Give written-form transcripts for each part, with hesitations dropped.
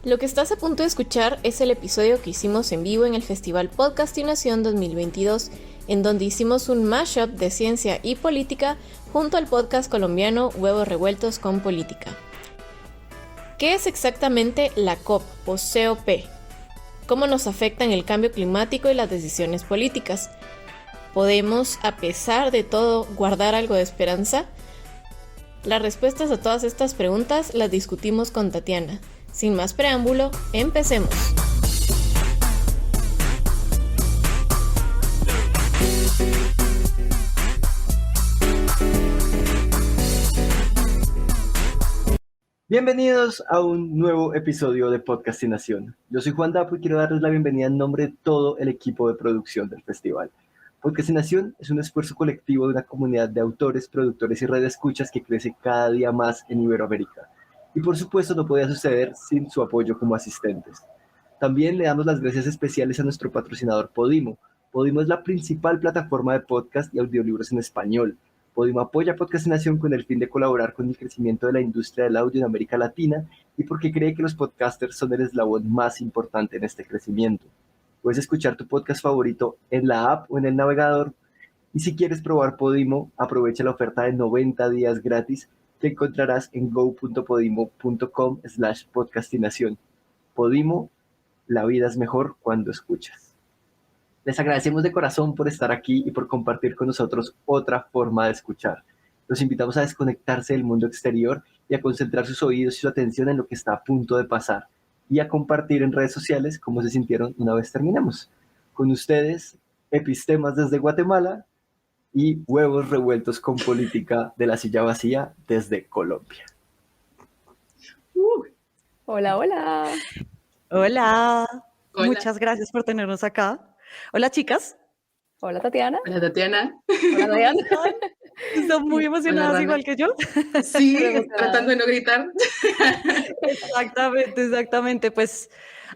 Lo que estás a punto de escuchar es el episodio que hicimos en vivo en el Festival Podcastinación 2022, en donde hicimos un mashup de ciencia y política junto al podcast colombiano Huevos Revueltos con Política. ¿Qué es exactamente la COP o COP? ¿Cómo nos afectan el cambio climático y las decisiones políticas? ¿Podemos, a pesar de todo, guardar algo de esperanza? Las respuestas a todas estas preguntas las discutimos con Tatiana. Sin más preámbulo, empecemos. Bienvenidos a un nuevo episodio de Podcastinación. Yo soy Juan Dapo y quiero darles la bienvenida en nombre de todo el equipo de producción del festival. Podcastinación es un esfuerzo colectivo de una comunidad de autores, productores y radioescuchas que crece cada día más en Iberoamérica. Y por supuesto no podía suceder sin su apoyo como asistentes. También le damos las gracias especiales a nuestro patrocinador Podimo. Podimo es la principal plataforma de podcast y audiolibros en español. Podimo apoya Podcastinación con el fin de colaborar con el crecimiento de la industria del audio en América Latina y porque cree que los podcasters son el eslabón más importante en este crecimiento. Puedes escuchar tu podcast favorito en la app o en el navegador. Y si quieres probar Podimo, aprovecha la oferta de 90 días gratis que encontrarás en go.podimo.com/podcastinación. Podimo, la vida es mejor cuando escuchas. Les agradecemos de corazón por estar aquí y por compartir con nosotros otra forma de escuchar. Los invitamos a desconectarse del mundo exterior y a concentrar sus oídos y su atención en lo que está a punto de pasar y a compartir en redes sociales cómo se sintieron una vez terminamos. Con ustedes, Epistemas desde Guatemala y Huevos Revueltos con Política de la Silla Vacía desde Colombia. Hola, hola. Hola. Hola. Muchas gracias por tenernos acá. Hola, chicas. Hola, Tatiana. Hola, Tatiana. Hola, Diana. Están muy emocionadas Hola, igual que yo. Sí, tratando de no gritar. Exactamente. Pues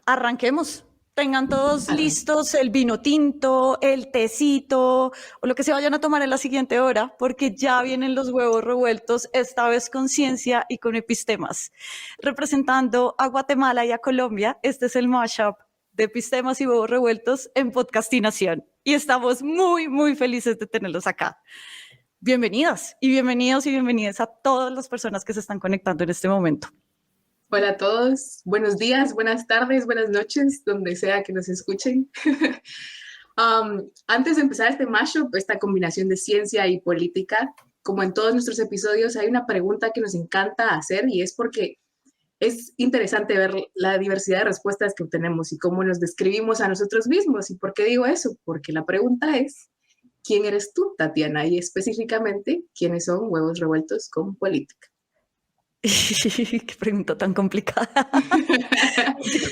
arranquemos. Tengan todos listos el vino tinto, el tecito o lo que se vayan a tomar en la siguiente hora, porque ya vienen los huevos revueltos, esta vez con ciencia y con epistemas. Representando a Guatemala y a Colombia, este es el mashup de epistemas y huevos revueltos en Podcastinación. Y estamos muy, muy felices de tenerlos acá. Bienvenidas y bienvenidos y bienvenidas a todas las personas que se están conectando en este momento. Hola a todos, buenos días, buenas tardes, buenas noches, donde sea que nos escuchen. Antes de empezar este mashup, esta combinación de ciencia y política, como en todos nuestros episodios, hay una pregunta que nos encanta hacer y es porque es interesante ver la diversidad de respuestas que obtenemos y cómo nos describimos a nosotros mismos. ¿Y por qué digo eso? Porque la pregunta es, ¿quién eres tú, Tatiana? Y específicamente, ¿quiénes son Huevos Revueltos con Política? Qué pregunta tan complicada.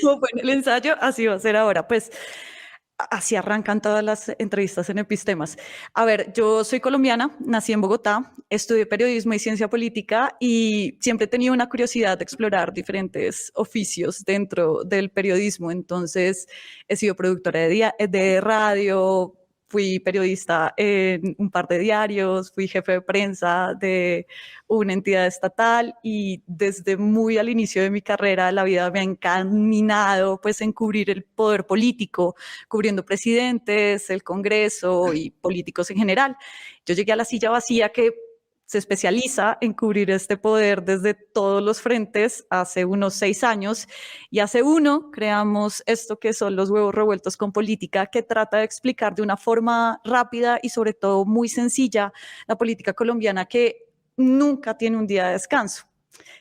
Como fue en el ensayo, así va a ser ahora. Pues así arrancan todas las entrevistas en Epistemas. A ver, yo soy colombiana, nací en Bogotá, estudié periodismo y ciencia política y siempre he tenido una curiosidad de explorar diferentes oficios dentro del periodismo. Entonces, he sido productora de radio, fui periodista en un par de diarios, fui jefe de prensa de una entidad estatal y desde muy al inicio de mi carrera la vida me ha encaminado pues en cubrir el poder político, cubriendo presidentes, el Congreso y políticos en general. Yo llegué a la Silla Vacía que se especializa en cubrir este poder desde todos los frentes hace unos 6 años y hace uno creamos esto que son los Huevos Revueltos con Política, que trata de explicar de una forma rápida y sobre todo muy sencilla la política colombiana que nunca tiene un día de descanso.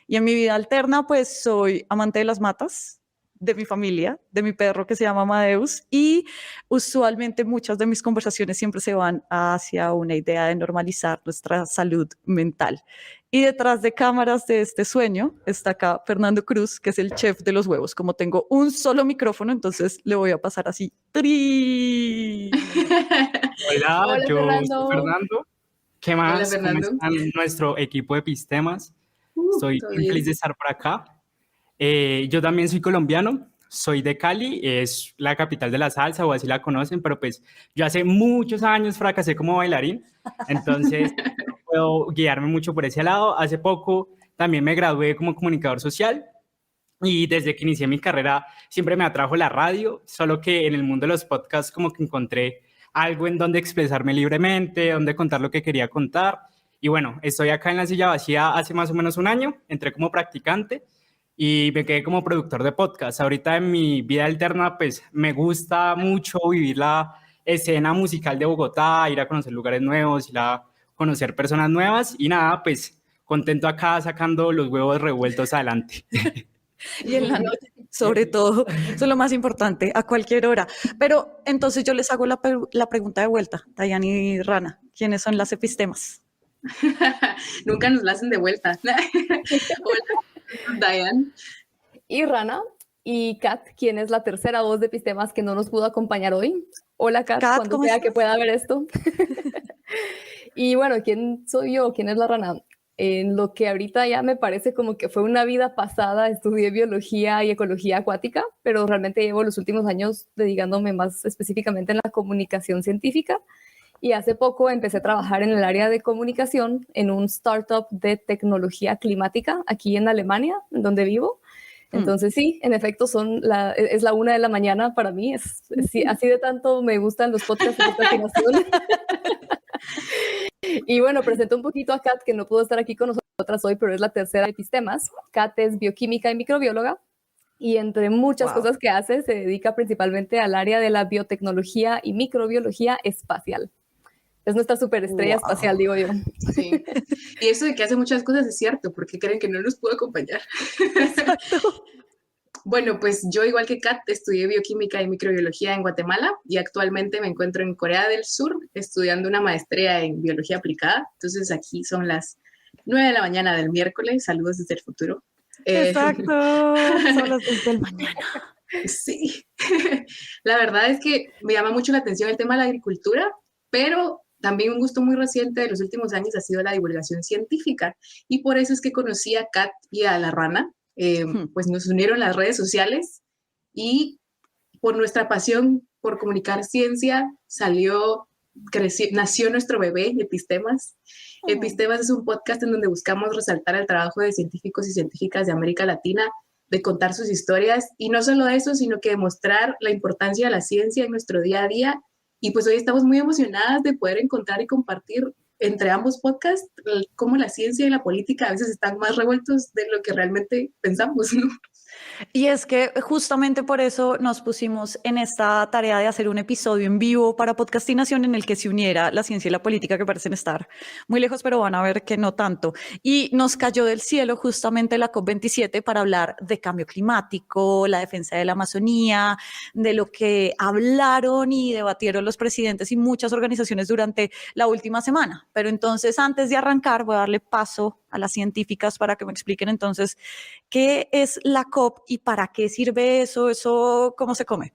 Y en mi vida alterna pues soy amante de las matas, de mi familia, de mi perro que se llama Amadeus y usualmente muchas de mis conversaciones siempre se van hacia una idea de normalizar nuestra salud mental. Y detrás de cámaras de este sueño está acá Fernando Cruz, que es el chef de los huevos. Como tengo un solo micrófono, entonces le voy a pasar así. ¡Tri! Hola, Hola, yo Fernando. soy Fernando. ¿Qué más? Hola, Fernando. ¿Cómo están nuestro equipo de Epistemas? Estoy todo muy bien. feliz de estar por acá. Yo también soy colombiano, soy de Cali, es la capital de la salsa o así la conocen, pero pues yo hace muchos años fracasé como bailarín, entonces no puedo guiarme mucho por ese lado. Hace poco también me gradué como comunicador social y desde que inicié mi carrera siempre me atrajo la radio, solo que en el mundo de los podcasts como que encontré algo en donde expresarme libremente, donde contar lo que quería contar. Y bueno, estoy acá en La Silla Vacía hace más o menos un año, entré como practicante y me quedé como productor de podcast. Ahorita en mi vida alterna, pues me gusta mucho vivir la escena musical de Bogotá, ir a conocer lugares nuevos, ir a conocer personas nuevas y nada, pues contento acá sacando los huevos revueltos adelante. Y en la noche, sobre todo, eso es lo más importante, a cualquier hora. Pero entonces yo les hago la pregunta de vuelta, Dayan y Rana, ¿quiénes son las epistemas? Nunca nos la hacen de vuelta. Hola, Dayan. Y Rana, y Kat, quien es la tercera voz de Epistemas que no nos pudo acompañar hoy. Hola Kat, Kat, cuando ¿cómo sea estás? que pueda ver esto. Y bueno, ¿quién soy yo? ¿Quién es la Rana? En lo que ahorita ya me parece como que fue una vida pasada, estudié biología y ecología acuática, pero realmente llevo los últimos años dedicándome más específicamente en la comunicación científica. Y hace poco empecé a trabajar en el área de comunicación en un startup de tecnología climática aquí en Alemania, en donde vivo. Entonces sí, en efecto es la 1 de la mañana para mí, sí, así de tanto me gustan los podcasts de procrastinación. Y bueno, presento un poquito a Kat, que no pudo estar aquí con nosotras hoy, pero es la tercera de Epistemas. Kat es bioquímica y microbióloga, y entre muchas cosas que hace, se dedica principalmente al área de la biotecnología y microbiología espacial. Es nuestra superestrella espacial, digo yo. Sí. Y eso de que hace muchas cosas es cierto, porque creen que no nos pudo acompañar. Exacto. Bueno, pues yo, igual que Kat, estudié bioquímica y microbiología en Guatemala y actualmente me encuentro en Corea del Sur estudiando una maestría en biología aplicada. Entonces aquí son las 9 de la mañana del miércoles. Saludos desde el futuro. Exacto, son las 2 del mañana. Sí, la verdad es que me llama mucho la atención el tema de la agricultura, pero también un gusto muy reciente de los últimos años ha sido la divulgación científica, y por eso es que conocí a Kat y a la Rana. Pues nos unieron las redes sociales y por nuestra pasión por comunicar ciencia nació nuestro bebé, Epistemas. Epistemas es un podcast en donde buscamos resaltar el trabajo de científicos y científicas de América Latina, de contar sus historias, y no solo eso, sino que demostrar la importancia de la ciencia en nuestro día a día. Y pues hoy estamos muy emocionadas de poder encontrar y compartir entre ambos podcasts cómo la ciencia y la política a veces están más revueltos de lo que realmente pensamos, ¿no? Y es que justamente por eso nos pusimos en esta tarea de hacer un episodio en vivo para Podcastinación en el que se uniera la ciencia y la política, que parecen estar muy lejos, pero van a ver que no tanto. Y nos cayó del cielo justamente la COP27 para hablar de cambio climático, la defensa de la Amazonía, de lo que hablaron y debatieron los presidentes y muchas organizaciones durante la última semana. Pero entonces, antes de arrancar, voy a darle paso a las científicas para que me expliquen entonces qué es la COP y para qué sirve eso, cómo se come.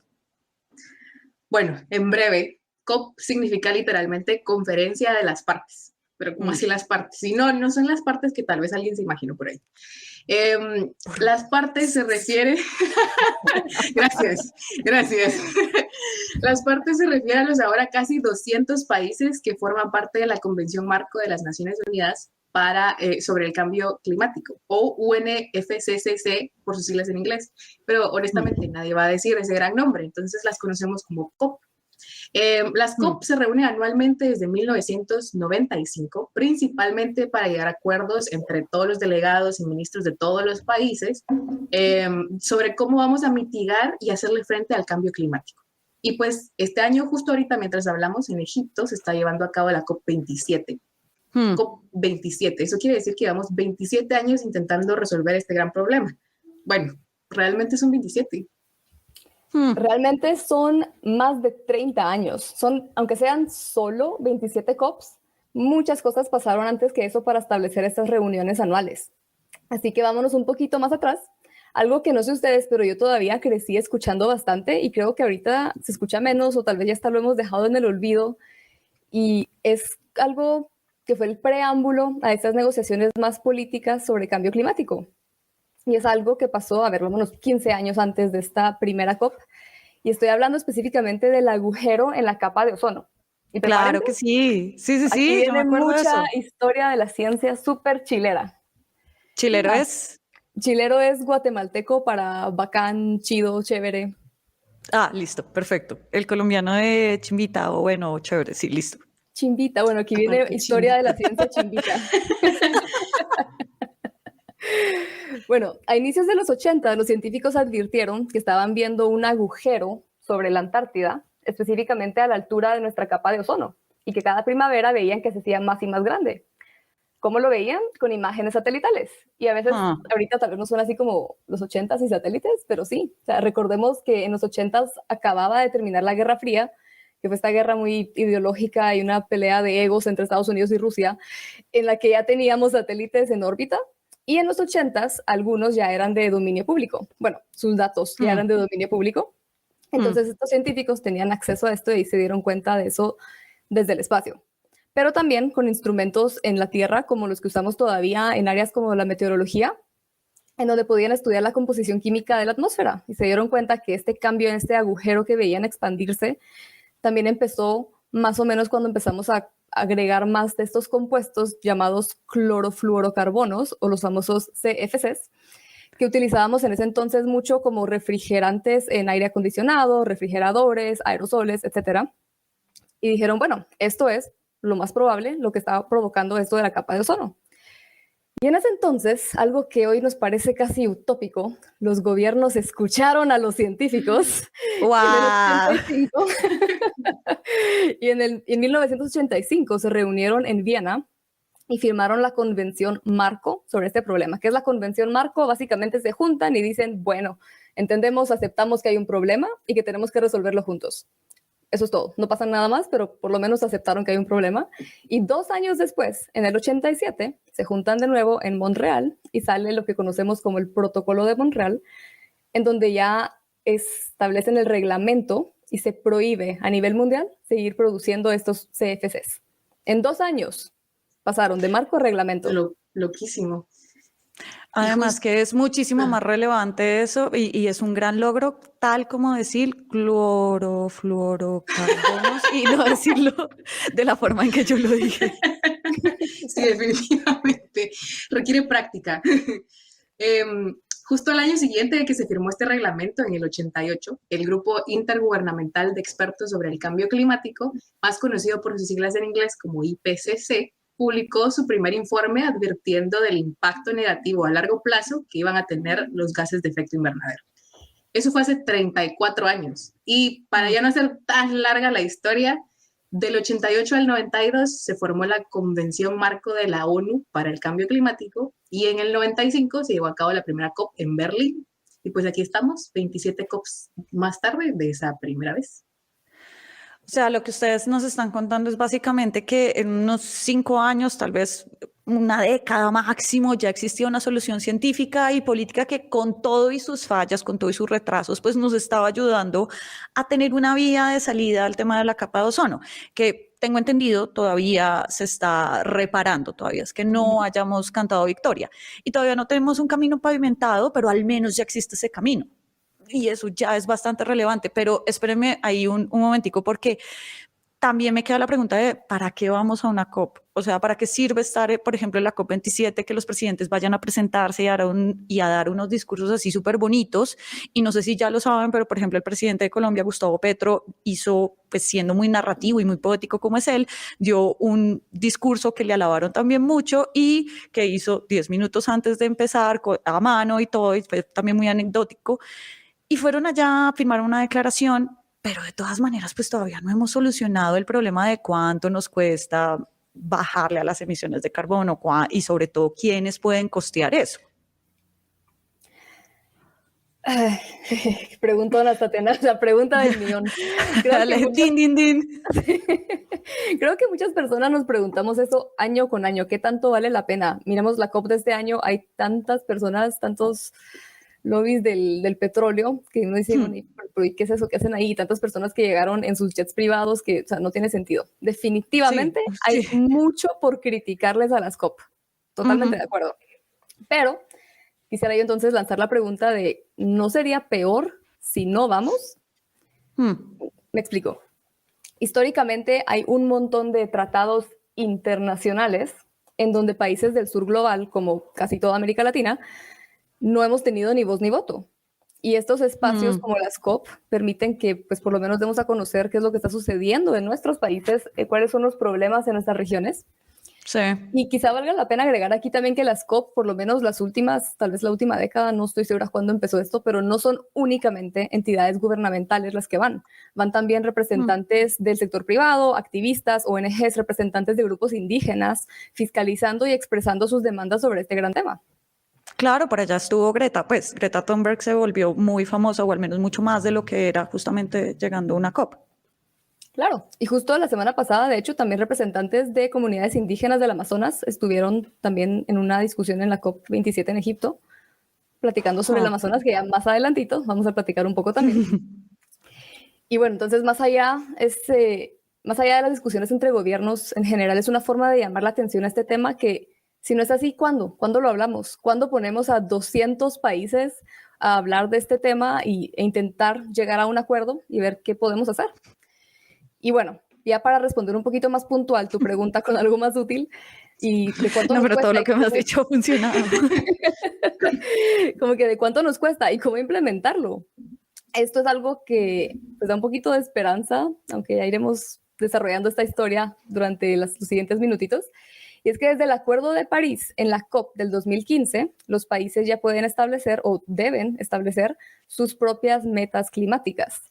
Bueno, en breve, COP significa literalmente conferencia de las partes, pero ¿cómo así las partes? Y no son las partes que tal vez alguien se imaginó por ahí. Las partes se refiere... Gracias. Las partes se refieren a los ahora casi 200 países que forman parte de la Convención Marco de las Naciones Unidas sobre el cambio climático, o UNFCCC por sus siglas en inglés, pero honestamente nadie va a decir ese gran nombre, entonces las conocemos como COP. Las COP se reúnen anualmente desde 1995, principalmente para llegar a acuerdos entre todos los delegados y ministros de todos los países sobre cómo vamos a mitigar y hacerle frente al cambio climático. Y pues este año, justo ahorita mientras hablamos, en Egipto se está llevando a cabo la COP27. COP27, eso quiere decir que llevamos 27 años intentando resolver este gran problema. Bueno, realmente son 27. Realmente son más de 30 años. Aunque sean solo 27 COPs, muchas cosas pasaron antes que eso para establecer estas reuniones anuales. Así que vámonos un poquito más atrás. Algo que no sé ustedes, pero yo todavía crecí escuchando bastante y creo que ahorita se escucha menos o tal vez ya hasta lo hemos dejado en el olvido. Y es algo que fue el preámbulo a estas negociaciones más políticas sobre cambio climático. Y es algo que pasó, vámonos 15 años antes de esta primera COP. Y estoy hablando específicamente del agujero en la capa de ozono. ¿Y claro que sí. Sí, aquí viene yo me acuerdo mucha de eso. historia de la ciencia súper chilera. ¿Chilero es? Chilero es guatemalteco para bacán, chido, chévere. Ah, listo, perfecto. El colombiano de chimbita, o bueno, chévere, sí, listo. Chimbita, bueno, aquí viene Aparte, historia de la chimbita. ciencia chimbita. Bueno, a inicios de los 80, los científicos advirtieron que estaban viendo un agujero sobre la Antártida, específicamente a la altura de nuestra capa de ozono, y que cada primavera veían que se hacía más y más grande. ¿Cómo lo veían? Con imágenes satelitales. Y a veces, Ah, ahorita tal vez no son así como los 80s y satélites, pero sí. O sea, recordemos que en los 80s acababa de terminar la Guerra Fría, que fue esta guerra muy ideológica y una pelea de egos entre Estados Unidos y Rusia, en la que ya teníamos satélites en órbita. Y en los 80s, algunos ya eran de dominio público. Bueno, sus datos ya eran de dominio público. Entonces, estos científicos tenían acceso a esto y se dieron cuenta de eso desde el espacio. Pero también con instrumentos en la Tierra, como los que usamos todavía en áreas como la meteorología, en donde podían estudiar la composición química de la atmósfera. Y se dieron cuenta que este cambio en este agujero que veían expandirse también empezó más o menos cuando empezamos a agregar más de estos compuestos llamados clorofluorocarbonos o los famosos CFCs, que utilizábamos en ese entonces mucho como refrigerantes en aire acondicionado, refrigeradores, aerosoles, etcétera. Y dijeron, bueno, esto es lo más probable, lo que estaba provocando esto de la capa de ozono. Y en ese entonces, algo que hoy nos parece casi utópico, los gobiernos escucharon a los científicos wow. y en 1985 se reunieron en Viena y firmaron la Convención Marco sobre este problema. ¿Qué es la Convención Marco? Básicamente se juntan y dicen, bueno, entendemos, aceptamos que hay un problema y que tenemos que resolverlo juntos. Eso es todo, no pasa nada más, pero por lo menos aceptaron que hay un problema. Y 2 años después, en el 87, se juntan de nuevo en Montreal y sale lo que conocemos como el Protocolo de Montreal, en donde ya establecen el reglamento y se prohíbe a nivel mundial seguir produciendo estos CFCs. En 2 años pasaron de marco a reglamento. Loquísimo. Además que es muchísimo más relevante eso y es un gran logro, tal como decir clorofluorocarbonos y no decirlo de la forma en que yo lo dije. Sí, definitivamente. Requiere práctica. Justo al año siguiente de que se firmó este reglamento, en el 88, el Grupo Intergubernamental de Expertos sobre el Cambio Climático, más conocido por sus siglas en inglés como IPCC, publicó su primer informe advirtiendo del impacto negativo a largo plazo que iban a tener los gases de efecto invernadero. Eso fue hace 34 años. Y para ya no hacer tan larga la historia, del 88 al 92 se formó la Convención Marco de la ONU para el Cambio Climático y en el 95 se llevó a cabo la primera COP en Berlín. Y pues aquí estamos, 27 COPs más tarde de esa primera vez. O sea, lo que ustedes nos están contando es básicamente que en unos 5 años, tal vez una década máximo, ya existía una solución científica y política que con todo y sus fallas, con todo y sus retrasos, pues nos estaba ayudando a tener una vía de salida al tema de la capa de ozono, que tengo entendido todavía se está reparando, todavía es que no hayamos cantado victoria. Y todavía no tenemos un camino pavimentado, pero al menos ya existe ese camino. Y eso ya es bastante relevante, pero espérenme ahí un momentico porque también me queda la pregunta de ¿para qué vamos a una COP? O sea, ¿para qué sirve estar, por ejemplo, en la COP27, que los presidentes vayan a presentarse y a dar unos discursos así súper bonitos? Y no sé si ya lo saben, pero por ejemplo, el presidente de Colombia, Gustavo Petro, hizo, pues siendo muy narrativo y muy poético como es él, dio un discurso que le alabaron también mucho y que hizo 10 minutos antes de empezar a mano y todo, y fue también muy anecdótico. Y fueron allá a firmar una declaración, pero de todas maneras, pues todavía no hemos solucionado el problema de cuánto nos cuesta bajarle a las emisiones de carbono y sobre todo quiénes pueden costear eso. Preguntona, Tatiana, la pregunta del millón. Creo que muchas personas nos preguntamos eso año con año, ¿qué tanto vale la pena? Miremos la COP de este año, hay tantas personas, tantos lobbies del petróleo que uno dice, ¿qué es eso que hacen ahí? Tantas personas que llegaron en sus jets privados que, o sea, no tiene sentido. Definitivamente hay mucho por criticarles a las COP. Totalmente de acuerdo. Pero quisiera yo entonces lanzar la pregunta de, ¿no sería peor si no vamos? Me explico. Históricamente hay un montón de tratados internacionales en donde países del sur global, como casi toda América Latina, no hemos tenido ni voz ni voto. Y estos espacios como las COP permiten que, pues, por lo menos demos a conocer qué es lo que está sucediendo en nuestros países, cuáles son los problemas en nuestras regiones. Sí. Y quizá valga la pena agregar aquí también que las COP, por lo menos las últimas, tal vez la última década, no estoy segura cuándo empezó esto, pero no son únicamente entidades gubernamentales las que van. Van también representantes del sector privado, activistas, ONGs, representantes de grupos indígenas, fiscalizando y expresando sus demandas sobre este gran tema. Claro, por allá estuvo Greta, pues Greta Thunberg se volvió muy famosa, o al menos mucho más de lo que era justamente llegando a una COP. Claro, y justo la semana pasada, de hecho, también representantes de comunidades indígenas del Amazonas estuvieron también en una discusión en la COP27 en Egipto, platicando sobre el Amazonas, que ya más adelantito vamos a platicar un poco también. Y bueno, entonces más allá de las discusiones entre gobiernos, en general es una forma de llamar la atención a este tema que, si no es así, ¿cuándo? ¿Cuándo lo hablamos? ¿Cuándo ponemos a 200 países a hablar de este tema e intentar llegar a un acuerdo y ver qué podemos hacer? Y bueno, ya para responder un poquito más puntual tu pregunta con algo más útil, y de cuánto No, nos pero cuesta todo lo y que me has cómo- dicho ha funcionado. como que de cuánto nos cuesta y cómo implementarlo. Esto es algo que pues, da un poquito de esperanza, aunque ya iremos desarrollando esta historia durante los siguientes minutitos. Y es que desde el Acuerdo de París en la COP del 2015, los países ya pueden establecer o deben establecer sus propias metas climáticas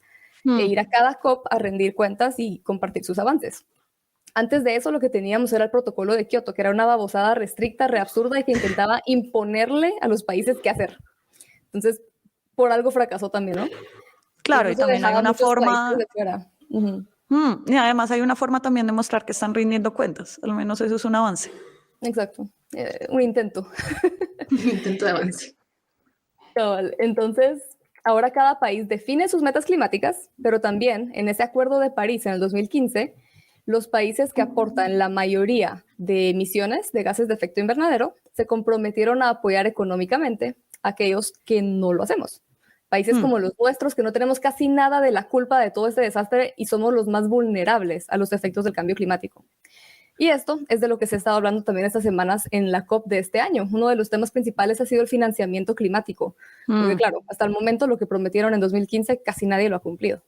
e ir a cada COP a rendir cuentas y compartir sus avances. Antes de eso, lo que teníamos era el protocolo de Kioto, que era una babosada restricta, reabsurda y que intentaba imponerle a los países qué hacer. Entonces, por algo fracasó también, ¿no? Claro, y Incluso también hay dejaba a una muchos países forma, de fuera. y además hay una forma también de mostrar que están rindiendo cuentas, al menos eso es un avance. Exacto, un intento. Un intento de avance. Cabal. Entonces, ahora cada país define sus metas climáticas, pero también en ese Acuerdo de París en el 2015, los países que aportan la mayoría de emisiones de gases de efecto invernadero se comprometieron a apoyar económicamente a aquellos que no lo hacemos. Países como los nuestros, que no tenemos casi nada de la culpa de todo este desastre y somos los más vulnerables a los efectos del cambio climático. Y esto es de lo que se ha estado hablando también estas semanas en la COP de este año. Uno de los temas principales ha sido el financiamiento climático, porque claro, hasta el momento lo que prometieron en 2015 casi nadie lo ha cumplido.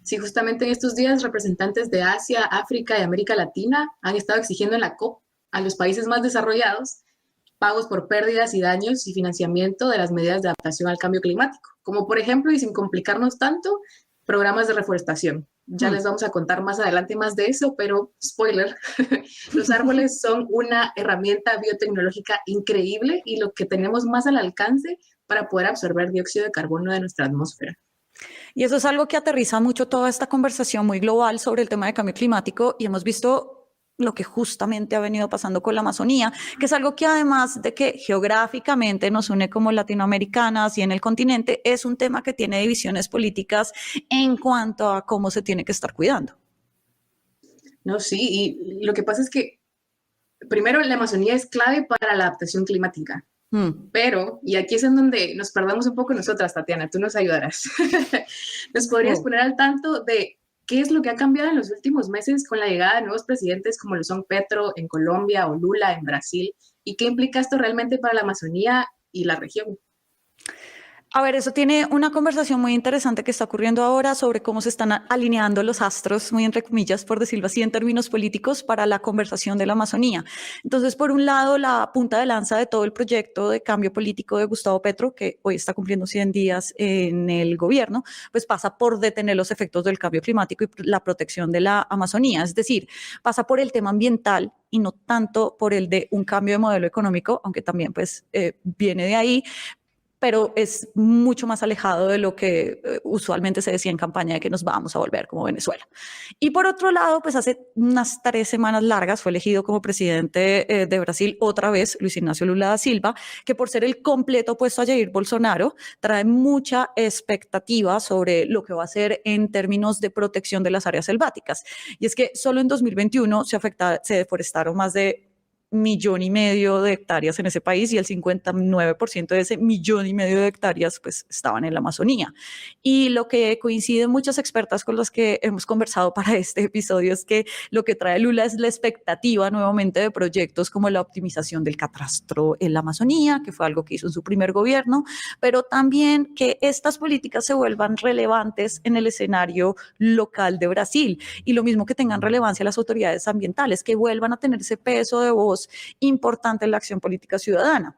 Sí, justamente en estos días representantes de Asia, África y América Latina han estado exigiendo en la COP a los países más desarrollados pagos por pérdidas y daños y financiamiento de las medidas de adaptación al cambio climático, como por ejemplo, y sin complicarnos tanto, programas de reforestación. Ya les vamos a contar más adelante más de eso, pero spoiler, los árboles son una herramienta biotecnológica increíble y lo que tenemos más al alcance para poder absorber dióxido de carbono de nuestra atmósfera. Y eso es algo que aterriza mucho toda esta conversación muy global sobre el tema de cambio climático, y hemos visto lo que justamente ha venido pasando con la Amazonía, que es algo que además de que geográficamente nos une como latinoamericanas y en el continente, es un tema que tiene divisiones políticas en cuanto a cómo se tiene que estar cuidando. No, sí, y lo que pasa es que primero la Amazonía es clave para la adaptación climática. Pero, y aquí es en donde nos perdamos un poco nosotras, Tatiana, tú nos ayudarás. ¿Nos podrías poner al tanto de qué es lo que ha cambiado en los últimos meses con la llegada de nuevos presidentes como lo son Petro en Colombia o Lula en Brasil? ¿Y qué implica esto realmente para la Amazonía y la región? A ver, eso tiene una conversación muy interesante que está ocurriendo ahora sobre cómo se están alineando los astros, muy entre comillas, por decirlo así, en términos políticos, para la conversación de la Amazonía. Entonces, por un lado, la punta de lanza de todo el proyecto de cambio político de Gustavo Petro, que hoy está cumpliendo 100 días en el gobierno, pues pasa por detener los efectos del cambio climático y la protección de la Amazonía. Es decir, pasa por el tema ambiental y no tanto por el de un cambio de modelo económico, aunque también pues viene de ahí, pero es mucho más alejado de lo que usualmente se decía en campaña de que nos vamos a volver como Venezuela. Y por otro lado, pues hace unas 3 semanas largas fue elegido como presidente de Brasil otra vez Luis Ignacio Lula da Silva, que por ser el completo opuesto a Jair Bolsonaro, trae mucha expectativa sobre lo que va a hacer en términos de protección de las áreas selváticas. Y es que solo en 2021 se deforestaron más de 1,5 millones de hectáreas en ese país y el 59% de ese 1,5 millones de hectáreas pues estaban en la Amazonía. Y lo que coinciden muchas expertas con las que hemos conversado para este episodio es que lo que trae Lula es la expectativa nuevamente de proyectos como la optimización del catastro en la Amazonía, que fue algo que hizo en su primer gobierno, pero también que estas políticas se vuelvan relevantes en el escenario local de Brasil y lo mismo que tengan relevancia las autoridades ambientales, que vuelvan a tener ese peso de voz importante en la acción política ciudadana.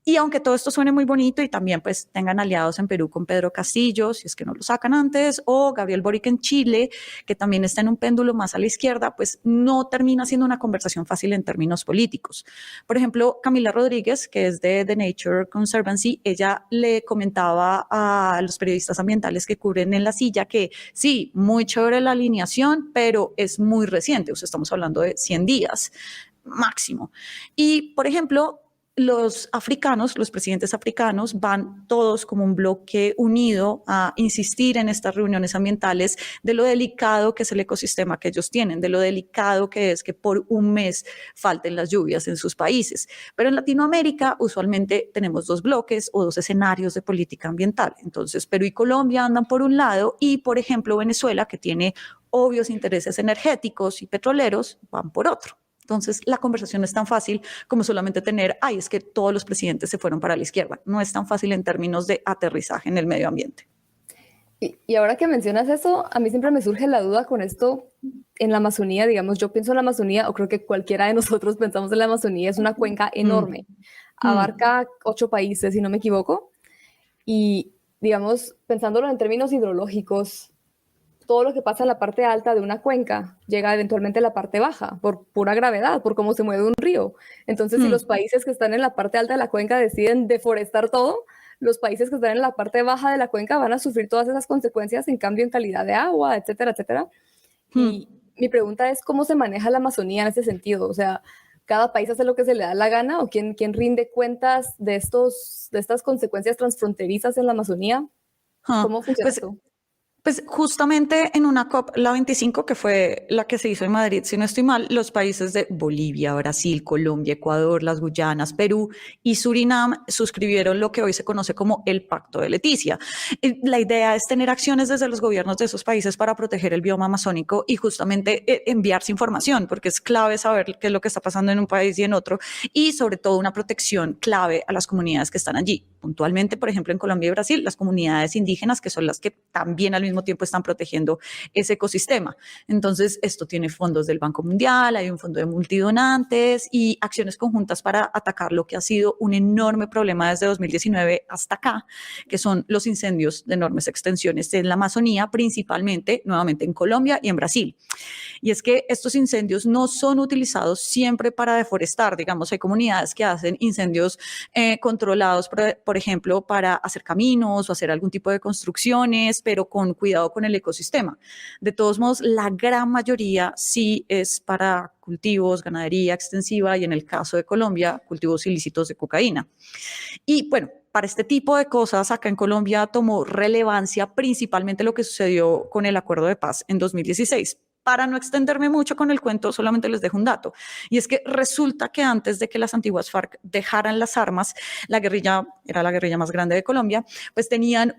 Y aunque todo esto suene muy bonito y también pues tengan aliados en Perú con Pedro Castillo, si es que no lo sacan antes, o Gabriel Boric en Chile, que también está en un péndulo más a la izquierda, pues no termina siendo una conversación fácil en términos políticos. Por ejemplo, Camila Rodríguez, que es de The Nature Conservancy, ella le comentaba a los periodistas ambientales que cubren En la Silla que sí, muy chévere la alineación, pero es muy reciente, o sea, estamos hablando de 100 días máximo. Y, por ejemplo, los africanos, los presidentes africanos van todos como un bloque unido a insistir en estas reuniones ambientales de lo delicado que es el ecosistema que ellos tienen, de lo delicado que es que por un mes falten las lluvias en sus países. Pero en Latinoamérica usualmente tenemos 2 bloques o 2 escenarios de política ambiental. Entonces Perú y Colombia andan por un lado y, por ejemplo, Venezuela, que tiene obvios intereses energéticos y petroleros, van por otro. Entonces, la conversación no es tan fácil como solamente tener, es que todos los presidentes se fueron para la izquierda. No es tan fácil en términos de aterrizaje en el medio ambiente. Y ahora que mencionas eso, a mí siempre me surge la duda con esto en la Amazonía. Digamos, yo pienso en la Amazonía, o creo que cualquiera de nosotros pensamos en la Amazonía, es una cuenca enorme. Abarca 8 países, si no me equivoco. Y, digamos, pensándolo en términos hidrológicos, todo lo que pasa en la parte alta de una cuenca llega eventualmente a la parte baja por pura gravedad, por cómo se mueve un río. Entonces, si los países que están en la parte alta de la cuenca deciden deforestar todo, los países que están en la parte baja de la cuenca van a sufrir todas esas consecuencias en cambio en calidad de agua, etcétera, etcétera. Y mi pregunta es, ¿cómo se maneja la Amazonía en ese sentido? O sea, ¿cada país hace lo que se le da la gana? ¿O quién rinde cuentas de estas consecuencias transfronterizas en la Amazonía? ¿Cómo funciona esto? Pues justamente en una COP, la 25, que fue la que se hizo en Madrid, si no estoy mal, los países de Bolivia, Brasil, Colombia, Ecuador, las Guyanas, Perú y Surinam suscribieron lo que hoy se conoce como el Pacto de Leticia. La idea es tener acciones desde los gobiernos de esos países para proteger el bioma amazónico y justamente enviarse información, porque es clave saber qué es lo que está pasando en un país y en otro, y sobre todo una protección clave a las comunidades que están allí. Puntualmente, por ejemplo, en Colombia y Brasil, las comunidades indígenas, que son las que también al mismo tiempo están protegiendo ese ecosistema. Entonces, esto tiene fondos del Banco Mundial, hay un fondo de multidonantes y acciones conjuntas para atacar lo que ha sido un enorme problema desde 2019 hasta acá, que son los incendios de enormes extensiones en la Amazonía, principalmente, nuevamente, en Colombia y en Brasil. Y es que estos incendios no son utilizados siempre para deforestar. Digamos, hay comunidades que hacen incendios controlados, por ejemplo, para hacer caminos o hacer algún tipo de construcciones, pero con cuidado con el ecosistema. De todos modos, la gran mayoría sí es para cultivos, ganadería extensiva y en el caso de Colombia, cultivos ilícitos de cocaína. Y bueno, para este tipo de cosas, acá en Colombia tomó relevancia principalmente lo que sucedió con el Acuerdo de Paz en 2016. Para no extenderme mucho con el cuento, solamente les dejo un dato. Y es que resulta que antes de que las antiguas FARC dejaran las armas, la guerrilla, era la guerrilla más grande de Colombia, pues tenían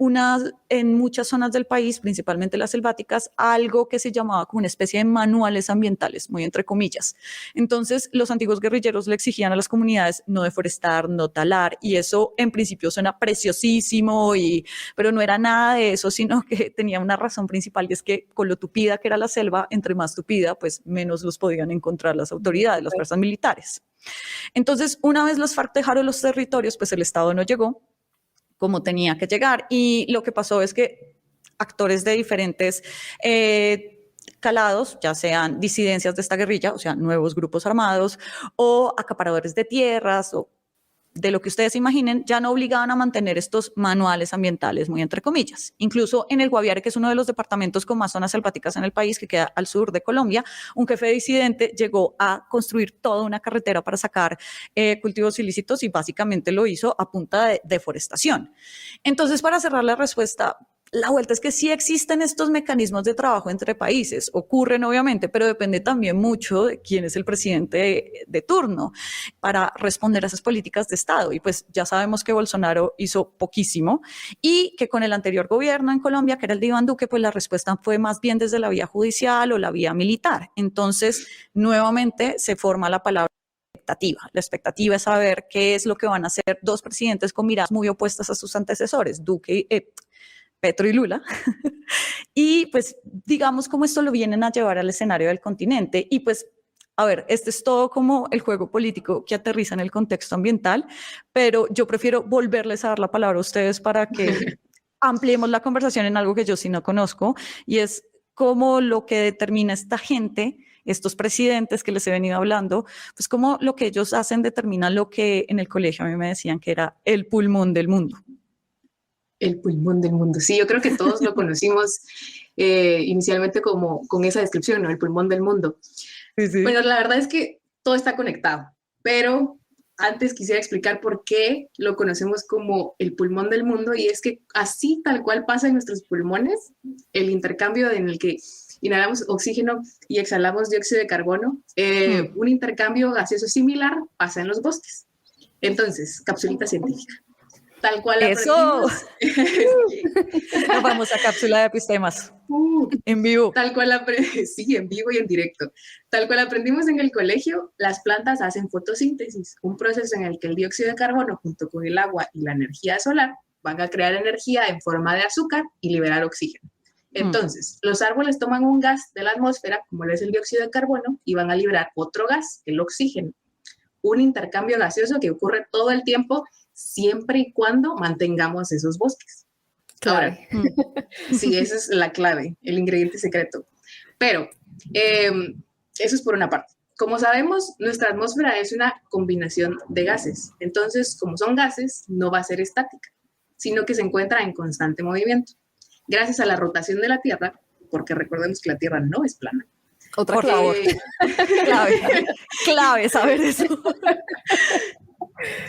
en muchas zonas del país, principalmente las selváticas, algo que se llamaba como una especie de manuales ambientales, muy entre comillas. Entonces, los antiguos guerrilleros le exigían a las comunidades no deforestar, no talar, y eso en principio suena preciosísimo, pero no era nada de eso, sino que tenía una razón principal, y es que con lo tupida que era la selva, entre más tupida, pues menos los podían encontrar las autoridades, las fuerzas militares. Entonces, una vez los FARC dejaron los territorios, pues el Estado no llegó como tenía que llegar. Y lo que pasó es que actores de diferentes calados, ya sean disidencias de esta guerrilla, o sea, nuevos grupos armados, o acaparadores de tierras, o de lo que ustedes imaginen, ya no obligaban a mantener estos manuales ambientales, muy entre comillas. Incluso en el Guaviare, que es uno de los departamentos con más zonas selváticas en el país, que queda al sur de Colombia, un jefe disidente llegó a construir toda una carretera para sacar cultivos ilícitos y básicamente lo hizo a punta de deforestación. Entonces, para cerrar la respuesta, La vuelta es que sí existen estos mecanismos de trabajo entre países, ocurren obviamente, pero depende también mucho de quién es el presidente de turno para responder a esas políticas de Estado. Y pues ya sabemos que Bolsonaro hizo poquísimo y que con el anterior gobierno en Colombia, que era el de Iván Duque, pues la respuesta fue más bien desde la vía judicial o la vía militar. Entonces, nuevamente se forma la palabra expectativa. La expectativa es saber qué es lo que van a hacer dos presidentes con miradas muy opuestas a sus antecesores, Petro y Lula. Y pues digamos cómo esto lo vienen a llevar al escenario del continente. Y pues, a ver, este es todo como el juego político que aterriza en el contexto ambiental, pero yo prefiero volverles a dar la palabra a ustedes para que ampliemos la conversación en algo que yo sí no conozco, y es cómo lo que determina esta gente, estos presidentes que les he venido hablando, pues cómo lo que ellos hacen determina lo que en el colegio a mí me decían que era el pulmón del mundo. El pulmón del mundo. Sí, yo creo que todos lo conocimos inicialmente como con esa descripción, ¿no? El pulmón del mundo. Sí, sí. Bueno, la verdad es que todo está conectado, pero antes quisiera explicar por qué lo conocemos como el pulmón del mundo, y es que así tal cual pasa en nuestros pulmones, el intercambio en el que inhalamos oxígeno y exhalamos dióxido de carbono, un intercambio gaseoso similar pasa en los bosques. Entonces, capsulita científica. Tal cual ¡eso! Nos vamos a cápsula de epistemas. En vivo. Tal cual sí, en vivo y en directo. Tal cual aprendimos en el colegio, las plantas hacen fotosíntesis, un proceso en el que el dióxido de carbono junto con el agua y la energía solar van a crear energía en forma de azúcar y liberar oxígeno. Entonces, los árboles toman un gas de la atmósfera, como lo es el dióxido de carbono, y van a liberar otro gas, el oxígeno. Un intercambio gaseoso que ocurre todo el tiempo, siempre y cuando mantengamos esos bosques. Ahora, sí, esa es la clave, el ingrediente secreto. Pero eso es por una parte. Como sabemos, nuestra atmósfera es una combinación de gases. Entonces, como son gases, no va a ser estática, sino que se encuentra en constante movimiento. Gracias a la rotación de la Tierra, porque recordemos que la Tierra no es plana. Otra por favor. Clave saber eso.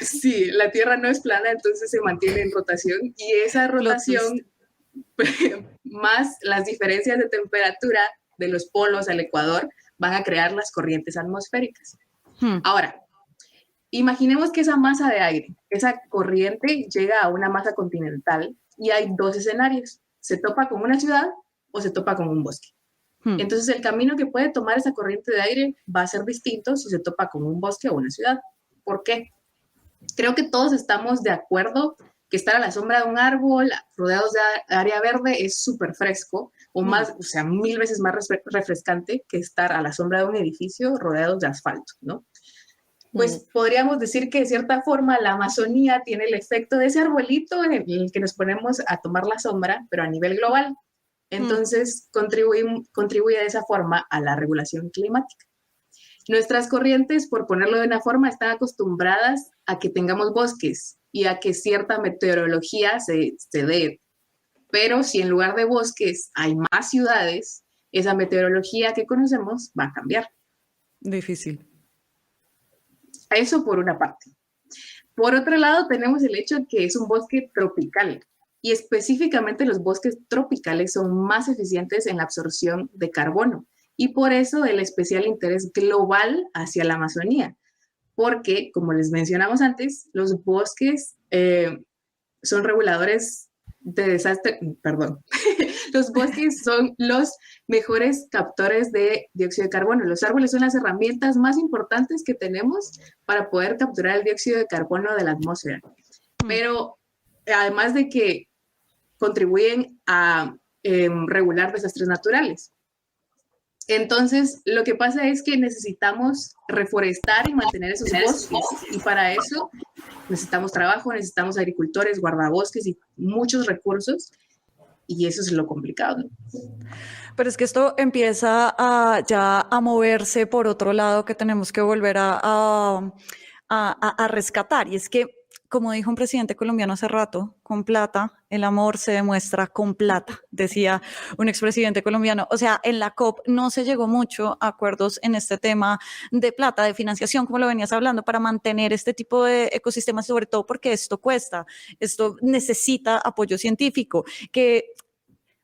Sí, la Tierra no es plana, entonces se mantiene en rotación, y esa rotación más las diferencias de temperatura de los polos al ecuador van a crear las corrientes atmosféricas. Ahora, imaginemos que esa masa de aire, esa corriente llega a una masa continental y hay dos escenarios: se topa con una ciudad o se topa con un bosque. Entonces el camino que puede tomar esa corriente de aire va a ser distinto si se topa con un bosque o una ciudad. ¿Por qué? Creo que todos estamos de acuerdo que estar a la sombra de un árbol, rodeados de área verde, es súper fresco, o más, o sea, 1000 veces más refrescante que estar a la sombra de un edificio rodeados de asfalto, ¿no? Pues podríamos decir que de cierta forma la Amazonía tiene el efecto de ese arbolito en el que nos ponemos a tomar la sombra, pero a nivel global. Entonces contribuye de esa forma a la regulación climática. Nuestras corrientes, por ponerlo de una forma, están acostumbradas a que tengamos bosques y a que cierta meteorología se dé. Pero si en lugar de bosques hay más ciudades, esa meteorología que conocemos va a cambiar. Difícil. Eso por una parte. Por otro lado, tenemos el hecho de que es un bosque tropical, y específicamente los bosques tropicales son más eficientes en la absorción de carbono. Y por eso el especial interés global hacia la Amazonía, porque, como les mencionamos antes, los bosques son reguladores de desastre, perdón, los bosques son los mejores captores de dióxido de carbono. Los árboles son las herramientas más importantes que tenemos para poder capturar el dióxido de carbono de la atmósfera. Pero además de que contribuyen a regular desastres naturales. Entonces, lo que pasa es que necesitamos reforestar y mantener esos bosques, y para eso necesitamos trabajo, necesitamos agricultores, guardabosques y muchos recursos, y eso es lo complicado, ¿no? Pero es que esto empieza ya a moverse por otro lado, que tenemos que volver a rescatar, y es que, como dijo un presidente colombiano hace rato, con plata, el amor se demuestra con plata, decía un expresidente colombiano. O sea, en la COP no se llegó mucho a acuerdos en este tema de plata, de financiación, como lo venías hablando, para mantener este tipo de ecosistemas, sobre todo porque esto cuesta, esto necesita apoyo científico, que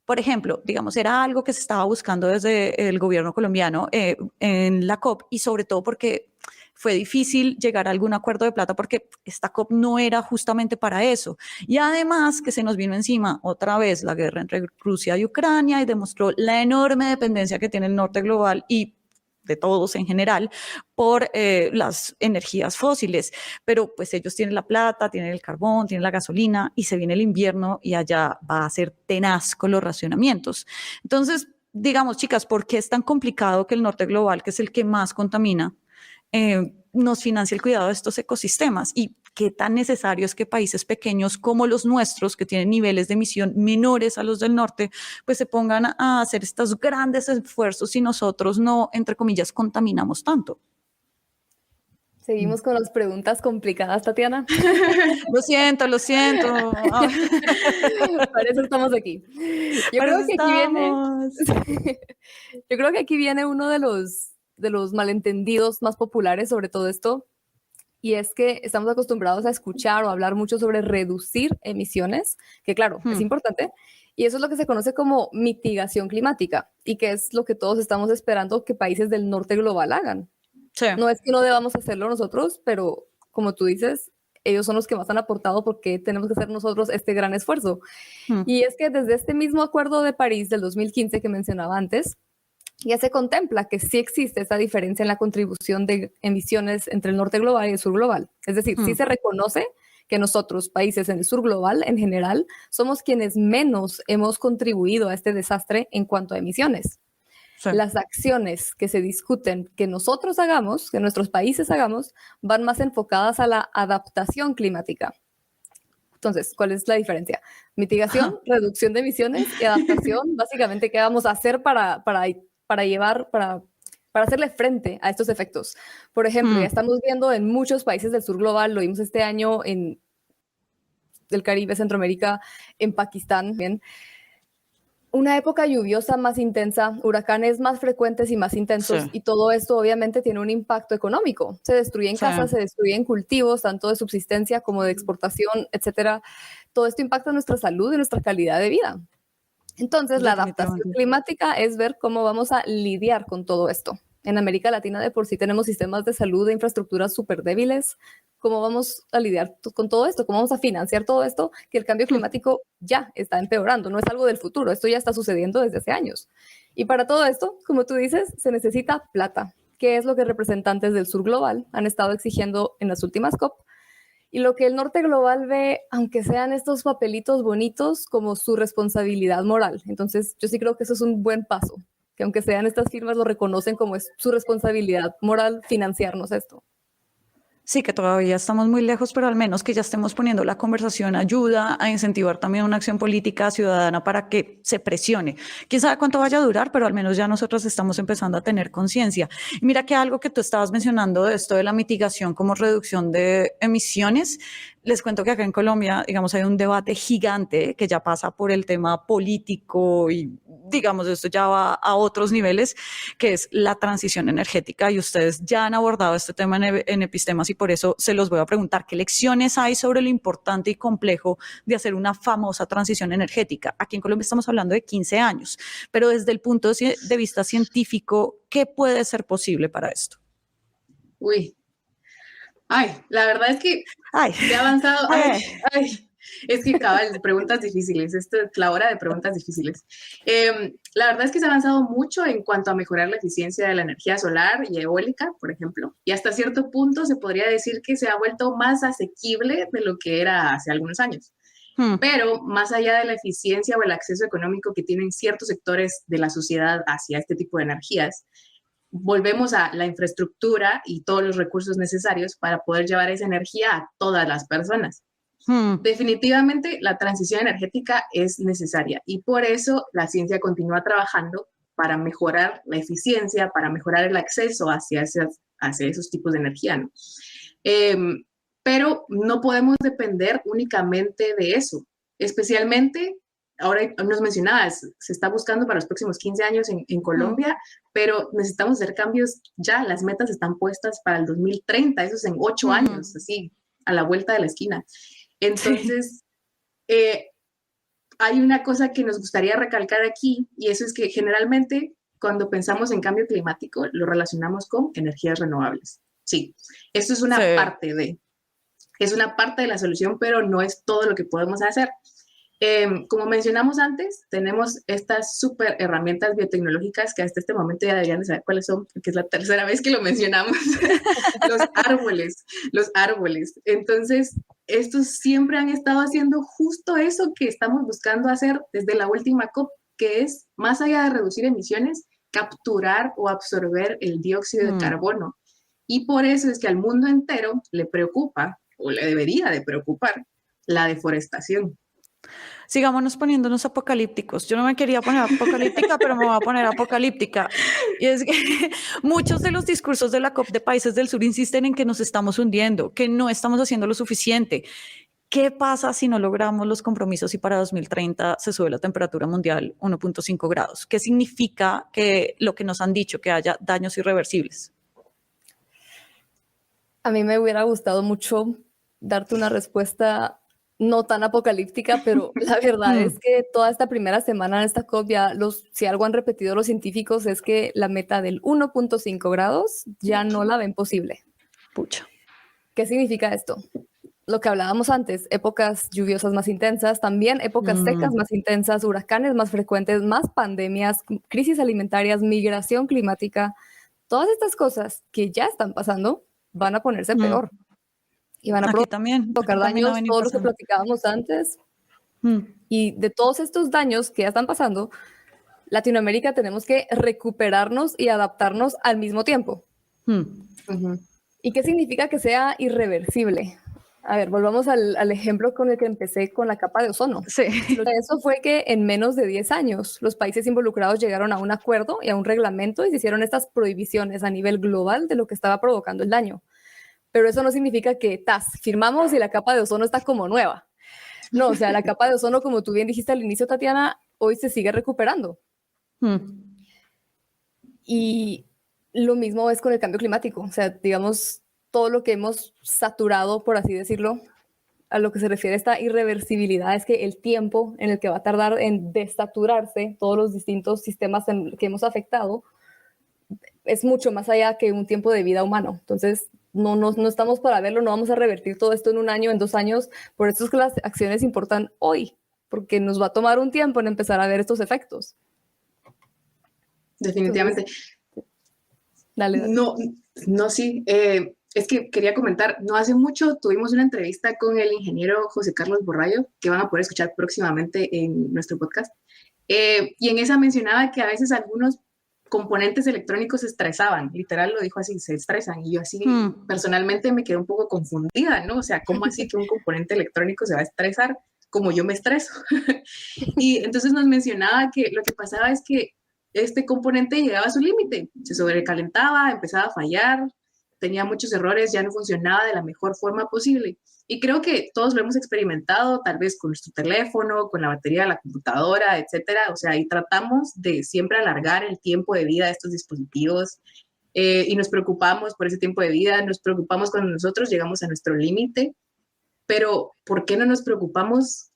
Por ejemplo, digamos, era algo que se estaba buscando desde el gobierno colombiano en la COP, y sobre todo porque fue difícil llegar a algún acuerdo de plata porque esta COP no era justamente para eso. Y además que se nos vino encima otra vez la guerra entre Rusia y Ucrania y demostró la enorme dependencia que tiene el norte global y de todos en general, por las energías fósiles. Pero pues ellos tienen la plata, tienen el carbón, tienen la gasolina, y se viene el invierno y allá va a ser tenaz con los racionamientos. Entonces, digamos, chicas, ¿por qué es tan complicado que el norte global, que es el que más contamina, nos financie el cuidado de estos ecosistemas? ¿Y qué tan necesario es que países pequeños como los nuestros, que tienen niveles de emisión menores a los del norte, pues se pongan a hacer estos grandes esfuerzos si nosotros no, entre comillas, contaminamos tanto? Seguimos con las preguntas complicadas, Tatiana. Lo siento. Para eso estamos aquí. Yo creo que aquí viene uno de los malentendidos más populares sobre todo esto, y es que estamos acostumbrados a escuchar o hablar mucho sobre reducir emisiones, que claro, es importante, y eso es lo que se conoce como mitigación climática, y que es lo que todos estamos esperando que países del norte global hagan. Sí. No es que no debamos hacerlo nosotros, pero como tú dices, ellos son los que más han aportado, porque tenemos que hacer nosotros este gran esfuerzo. Y es que desde este mismo Acuerdo de París del 2015 que mencionaba antes, ya se contempla que sí existe esa diferencia en la contribución de emisiones entre el norte global y el sur global. Es decir, sí se reconoce que nosotros, países en el sur global en general, somos quienes menos hemos contribuido a este desastre en cuanto a emisiones. Sí. Las acciones que se discuten que nosotros hagamos, que nuestros países hagamos, van más enfocadas a la adaptación climática. Entonces, ¿cuál es la diferencia? Mitigación, reducción de emisiones, y adaptación, básicamente, ¿qué vamos a hacer para hacerle frente a estos efectos? Por ejemplo, ya estamos viendo en muchos países del sur global, lo vimos este año en el Caribe, Centroamérica, en Pakistán, bien, una época lluviosa más intensa, huracanes más frecuentes y más intensos, y todo esto obviamente tiene un impacto económico. Se destruyen casas, se destruyen cultivos, tanto de subsistencia como de exportación, etcétera. Todo esto impacta nuestra salud y nuestra calidad de vida. Entonces, la adaptación climática es ver cómo vamos a lidiar con todo esto. En América Latina de por sí tenemos sistemas de salud e infraestructuras súper débiles. ¿Cómo vamos a lidiar con todo esto? ¿Cómo vamos a financiar todo esto? Que el cambio climático ya está empeorando, no es algo del futuro, esto ya está sucediendo desde hace años. Y para todo esto, como tú dices, se necesita plata, que es lo que representantes del sur global han estado exigiendo en las últimas COP, y lo que el norte global ve, aunque sean estos papelitos bonitos, como su responsabilidad moral. Entonces, yo sí creo que eso es un buen paso, que aunque sean estas firmas, lo reconocen como es su responsabilidad moral financiarnos esto. Sí, que todavía estamos muy lejos, pero al menos que ya estemos poniendo la conversación ayuda a incentivar también una acción política ciudadana para que se presione. Quién sabe cuánto vaya a durar, pero al menos ya nosotros estamos empezando a tener conciencia. Mira que algo que tú estabas mencionando de esto de la mitigación como reducción de emisiones, les cuento que acá en Colombia, digamos, hay un debate gigante que ya pasa por el tema político y, digamos, esto ya va a otros niveles, que es la transición energética, y ustedes ya han abordado este tema en Epistemas, y por eso se los voy a preguntar, ¿qué lecciones hay sobre lo importante y complejo de hacer una famosa transición energética? Aquí en Colombia estamos hablando de 15 años, pero desde el punto de vista científico, ¿qué puede ser posible para esto? Uy. Ay, la verdad es que se ha avanzado. Es que cabal, preguntas difíciles. Esto es la hora de preguntas difíciles. La verdad es que se ha avanzado mucho en cuanto a mejorar la eficiencia de la energía solar y eólica, por ejemplo. Y hasta cierto punto se podría decir que se ha vuelto más asequible de lo que era hace algunos años. Pero más allá de la eficiencia o el acceso económico que tienen ciertos sectores de la sociedad hacia este tipo de energías, volvemos a la infraestructura y todos los recursos necesarios para poder llevar esa energía a todas las personas. Definitivamente la transición energética es necesaria, y por eso la ciencia continúa trabajando para mejorar la eficiencia, para mejorar el acceso hacia esos tipos de energía, ¿no? Pero no podemos depender únicamente de eso, especialmente. Ahora nos mencionabas, se está buscando para los próximos 15 años en Colombia, pero necesitamos hacer cambios ya. Las metas están puestas para el 2030, eso es en 8 años, así, a la vuelta de la esquina. Entonces, hay una cosa que nos gustaría recalcar aquí, y eso es que generalmente cuando pensamos en cambio climático lo relacionamos con energías renovables. Sí, esto es una parte de la solución, pero no es todo lo que podemos hacer. Como mencionamos antes, tenemos estas súper herramientas biotecnológicas que hasta este momento ya deberían de saber cuáles son, porque es la tercera vez que lo mencionamos. Los árboles. Entonces, estos siempre han estado haciendo justo eso que estamos buscando hacer desde la última COP, que es, más allá de reducir emisiones, capturar o absorber el dióxido de carbono. Y por eso es que al mundo entero le preocupa, o le debería de preocupar, la deforestación. Sigámonos poniéndonos apocalípticos. Yo no me quería poner apocalíptica, pero me voy a poner apocalíptica. Y es que muchos de los discursos de la COP de países del sur insisten en que nos estamos hundiendo, que no estamos haciendo lo suficiente. ¿Qué pasa si no logramos los compromisos y para 2030 se sube la temperatura mundial 1.5 grados? ¿Qué significa que lo que nos han dicho, que haya daños irreversibles? A mí me hubiera gustado mucho darte una respuesta no tan apocalíptica, pero la verdad es que toda esta primera semana en esta COP ya si algo han repetido los científicos es que la meta del 1.5 grados ya no la ven posible. Pucha. ¿Qué significa esto? Lo que hablábamos antes, épocas lluviosas más intensas, también épocas secas más intensas, huracanes más frecuentes, más pandemias, crisis alimentarias, migración climática, todas estas cosas que ya están pasando van a ponerse peor. Y van a provocar daños, todo lo que platicábamos antes. Y de todos estos daños que ya están pasando, Latinoamérica tenemos que recuperarnos y adaptarnos al mismo tiempo. ¿Y qué significa que sea irreversible? A ver, volvamos al ejemplo con el que empecé con la capa de ozono. Sí. Eso fue que en menos de 10 años los países involucrados llegaron a un acuerdo y a un reglamento y se hicieron estas prohibiciones a nivel global de lo que estaba provocando el daño. Pero eso no significa que firmamos y la capa de ozono está como nueva. No, o sea, la capa de ozono, como tú bien dijiste al inicio, Tatiana, hoy se sigue recuperando. Y lo mismo es con el cambio climático. O sea, digamos, todo lo que hemos saturado, por así decirlo, a lo que se refiere a esta irreversibilidad es que el tiempo en el que va a tardar en desaturarse todos los distintos sistemas que hemos afectado es mucho más allá que un tiempo de vida humano. Entonces, no estamos para verlo, no vamos a revertir todo esto en 1 año, en 2 años. Por eso es que las acciones importan hoy, porque nos va a tomar un tiempo en empezar a ver estos efectos. Definitivamente. Entonces, dale. No, sí. Es que quería comentar, no hace mucho tuvimos una entrevista con el ingeniero José Carlos Borrallo, que van a poder escuchar próximamente en nuestro podcast. Y en esa mencionaba que a veces algunos componentes electrónicos se estresaban, literal lo dijo así, se estresan, y yo así personalmente me quedé un poco confundida, ¿no? O sea, ¿cómo así que un componente electrónico se va a estresar como yo me estreso? Y entonces nos mencionaba que lo que pasaba es que este componente llegaba a su límite, se sobrecalentaba, empezaba a fallar, tenía muchos errores, ya no funcionaba de la mejor forma posible. Y creo que todos lo hemos experimentado, tal vez con nuestro teléfono, con la batería de la computadora, etcétera. O sea, y tratamos de siempre alargar el tiempo de vida de estos dispositivos y nos preocupamos por ese tiempo de vida, nos preocupamos cuando nosotros llegamos a nuestro límite, pero ¿por qué no nos preocupamos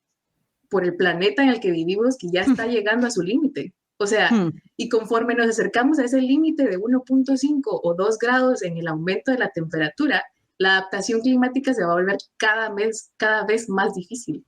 por el planeta en el que vivimos que ya está llegando a su límite? O sea, y conforme nos acercamos a ese límite de 1.5 o 2 grados en el aumento de la temperatura, la adaptación climática se va a volver cada vez más difícil.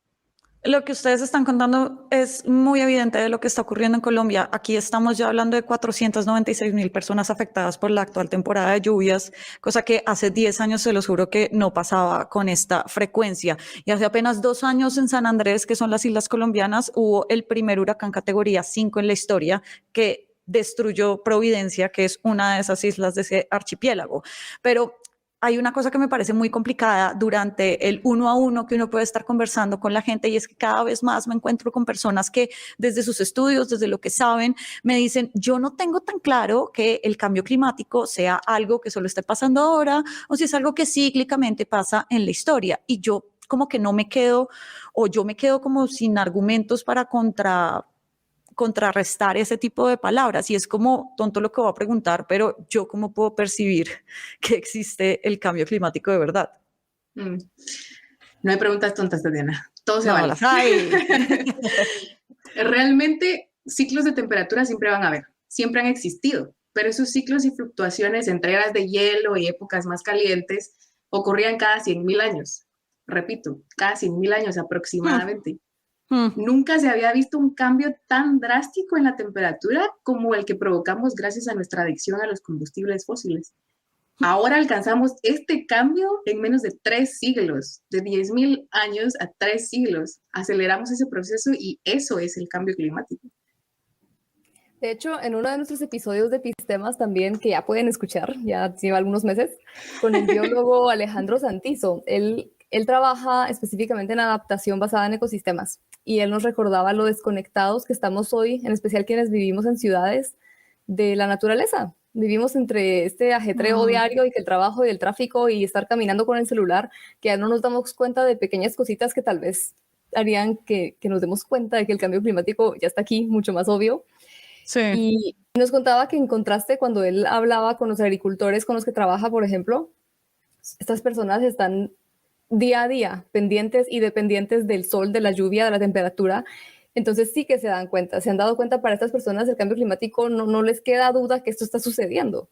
Lo que ustedes están contando es muy evidente de lo que está ocurriendo en Colombia. Aquí estamos ya hablando de 496,000 personas afectadas por la actual temporada de lluvias, cosa que hace 10 años, se los juro, que no pasaba con esta frecuencia. Y hace apenas 2 años en San Andrés, que son las islas colombianas, hubo el primer huracán categoría 5 en la historia que destruyó Providencia, que es una de esas islas de ese archipiélago. Pero hay una cosa que me parece muy complicada durante el 1 a 1 que uno puede estar conversando con la gente, y es que cada vez más me encuentro con personas que desde sus estudios, desde lo que saben, me dicen, yo no tengo tan claro que el cambio climático sea algo que solo esté pasando ahora o si es algo que cíclicamente pasa en la historia. Y yo como que no me quedo, o yo me quedo como sin argumentos para contrarrestar ese tipo de palabras, y es como tonto lo que voy a preguntar, pero yo cómo puedo percibir que existe el cambio climático de verdad. No hay preguntas tontas, Tatiana. Todo se No vale. las hay. Realmente, ciclos de temperatura siempre van a haber, siempre han existido, pero esos ciclos y fluctuaciones entre eras de hielo y épocas más calientes ocurrían cada 100.000 años. Repito, cada 100.000 años aproximadamente. Nunca se había visto un cambio tan drástico en la temperatura como el que provocamos gracias a nuestra adicción a los combustibles fósiles. Ahora alcanzamos este cambio en menos de 3 siglos, de 10.000 años a 3 siglos. Aceleramos ese proceso y eso es el cambio climático. De hecho, en uno de nuestros episodios de Epistemas también, que ya pueden escuchar, ya lleva algunos meses, con el biólogo Alejandro Santizo. Él trabaja específicamente en adaptación basada en ecosistemas y él nos recordaba lo desconectados que estamos hoy, en especial quienes vivimos en ciudades, de la naturaleza. Vivimos entre este ajetreo diario y que el trabajo y el tráfico y estar caminando con el celular, que ya no nos damos cuenta de pequeñas cositas que tal vez harían que nos demos cuenta de que el cambio climático ya está aquí, mucho más obvio. Sí. Y nos contaba que en contraste, cuando él hablaba con los agricultores con los que trabaja, por ejemplo, estas personas están día a día pendientes y dependientes del sol, de la lluvia, de la temperatura. Entonces sí que se dan cuenta, se han dado cuenta, para estas personas el cambio climático no les queda duda que esto está sucediendo.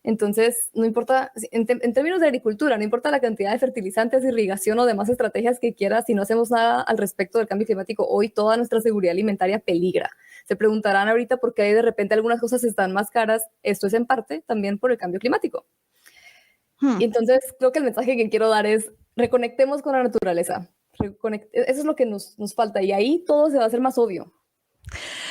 Entonces, no importa, en términos de agricultura, no importa la cantidad de fertilizantes, irrigación o demás estrategias que quieras, si no hacemos nada al respecto del cambio climático, hoy toda nuestra seguridad alimentaria peligra. Se preguntarán ahorita por qué de repente algunas cosas están más caras. Esto es en parte también por el cambio climático. Y entonces, creo que el mensaje que quiero dar es: reconectemos con la naturaleza. Eso es lo que nos falta, y ahí todo se va a hacer más obvio.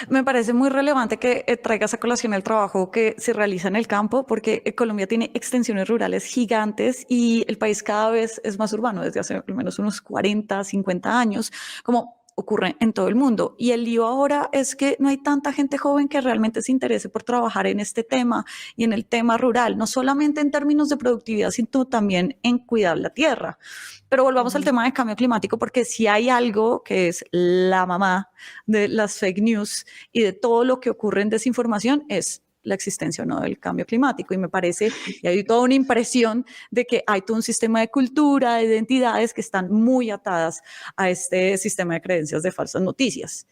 Me parece muy relevante que traigas a colación el trabajo que se realiza en el campo, porque Colombia tiene extensiones rurales gigantes y el país cada vez es más urbano desde hace al menos unos 40, 50 años, como ocurre en todo el mundo. Y el lío ahora es que no hay tanta gente joven que realmente se interese por trabajar en este tema y en el tema rural, no solamente en términos de productividad, sino también en cuidar la tierra. Pero volvamos al tema del cambio climático, porque si hay algo que es la mamá de las fake news y de todo lo que ocurre en desinformación, es la existencia o no del cambio climático. Y me parece, y hay toda una impresión de que hay todo un sistema de cultura, de identidades que están muy atadas a este sistema de creencias de falsas noticias.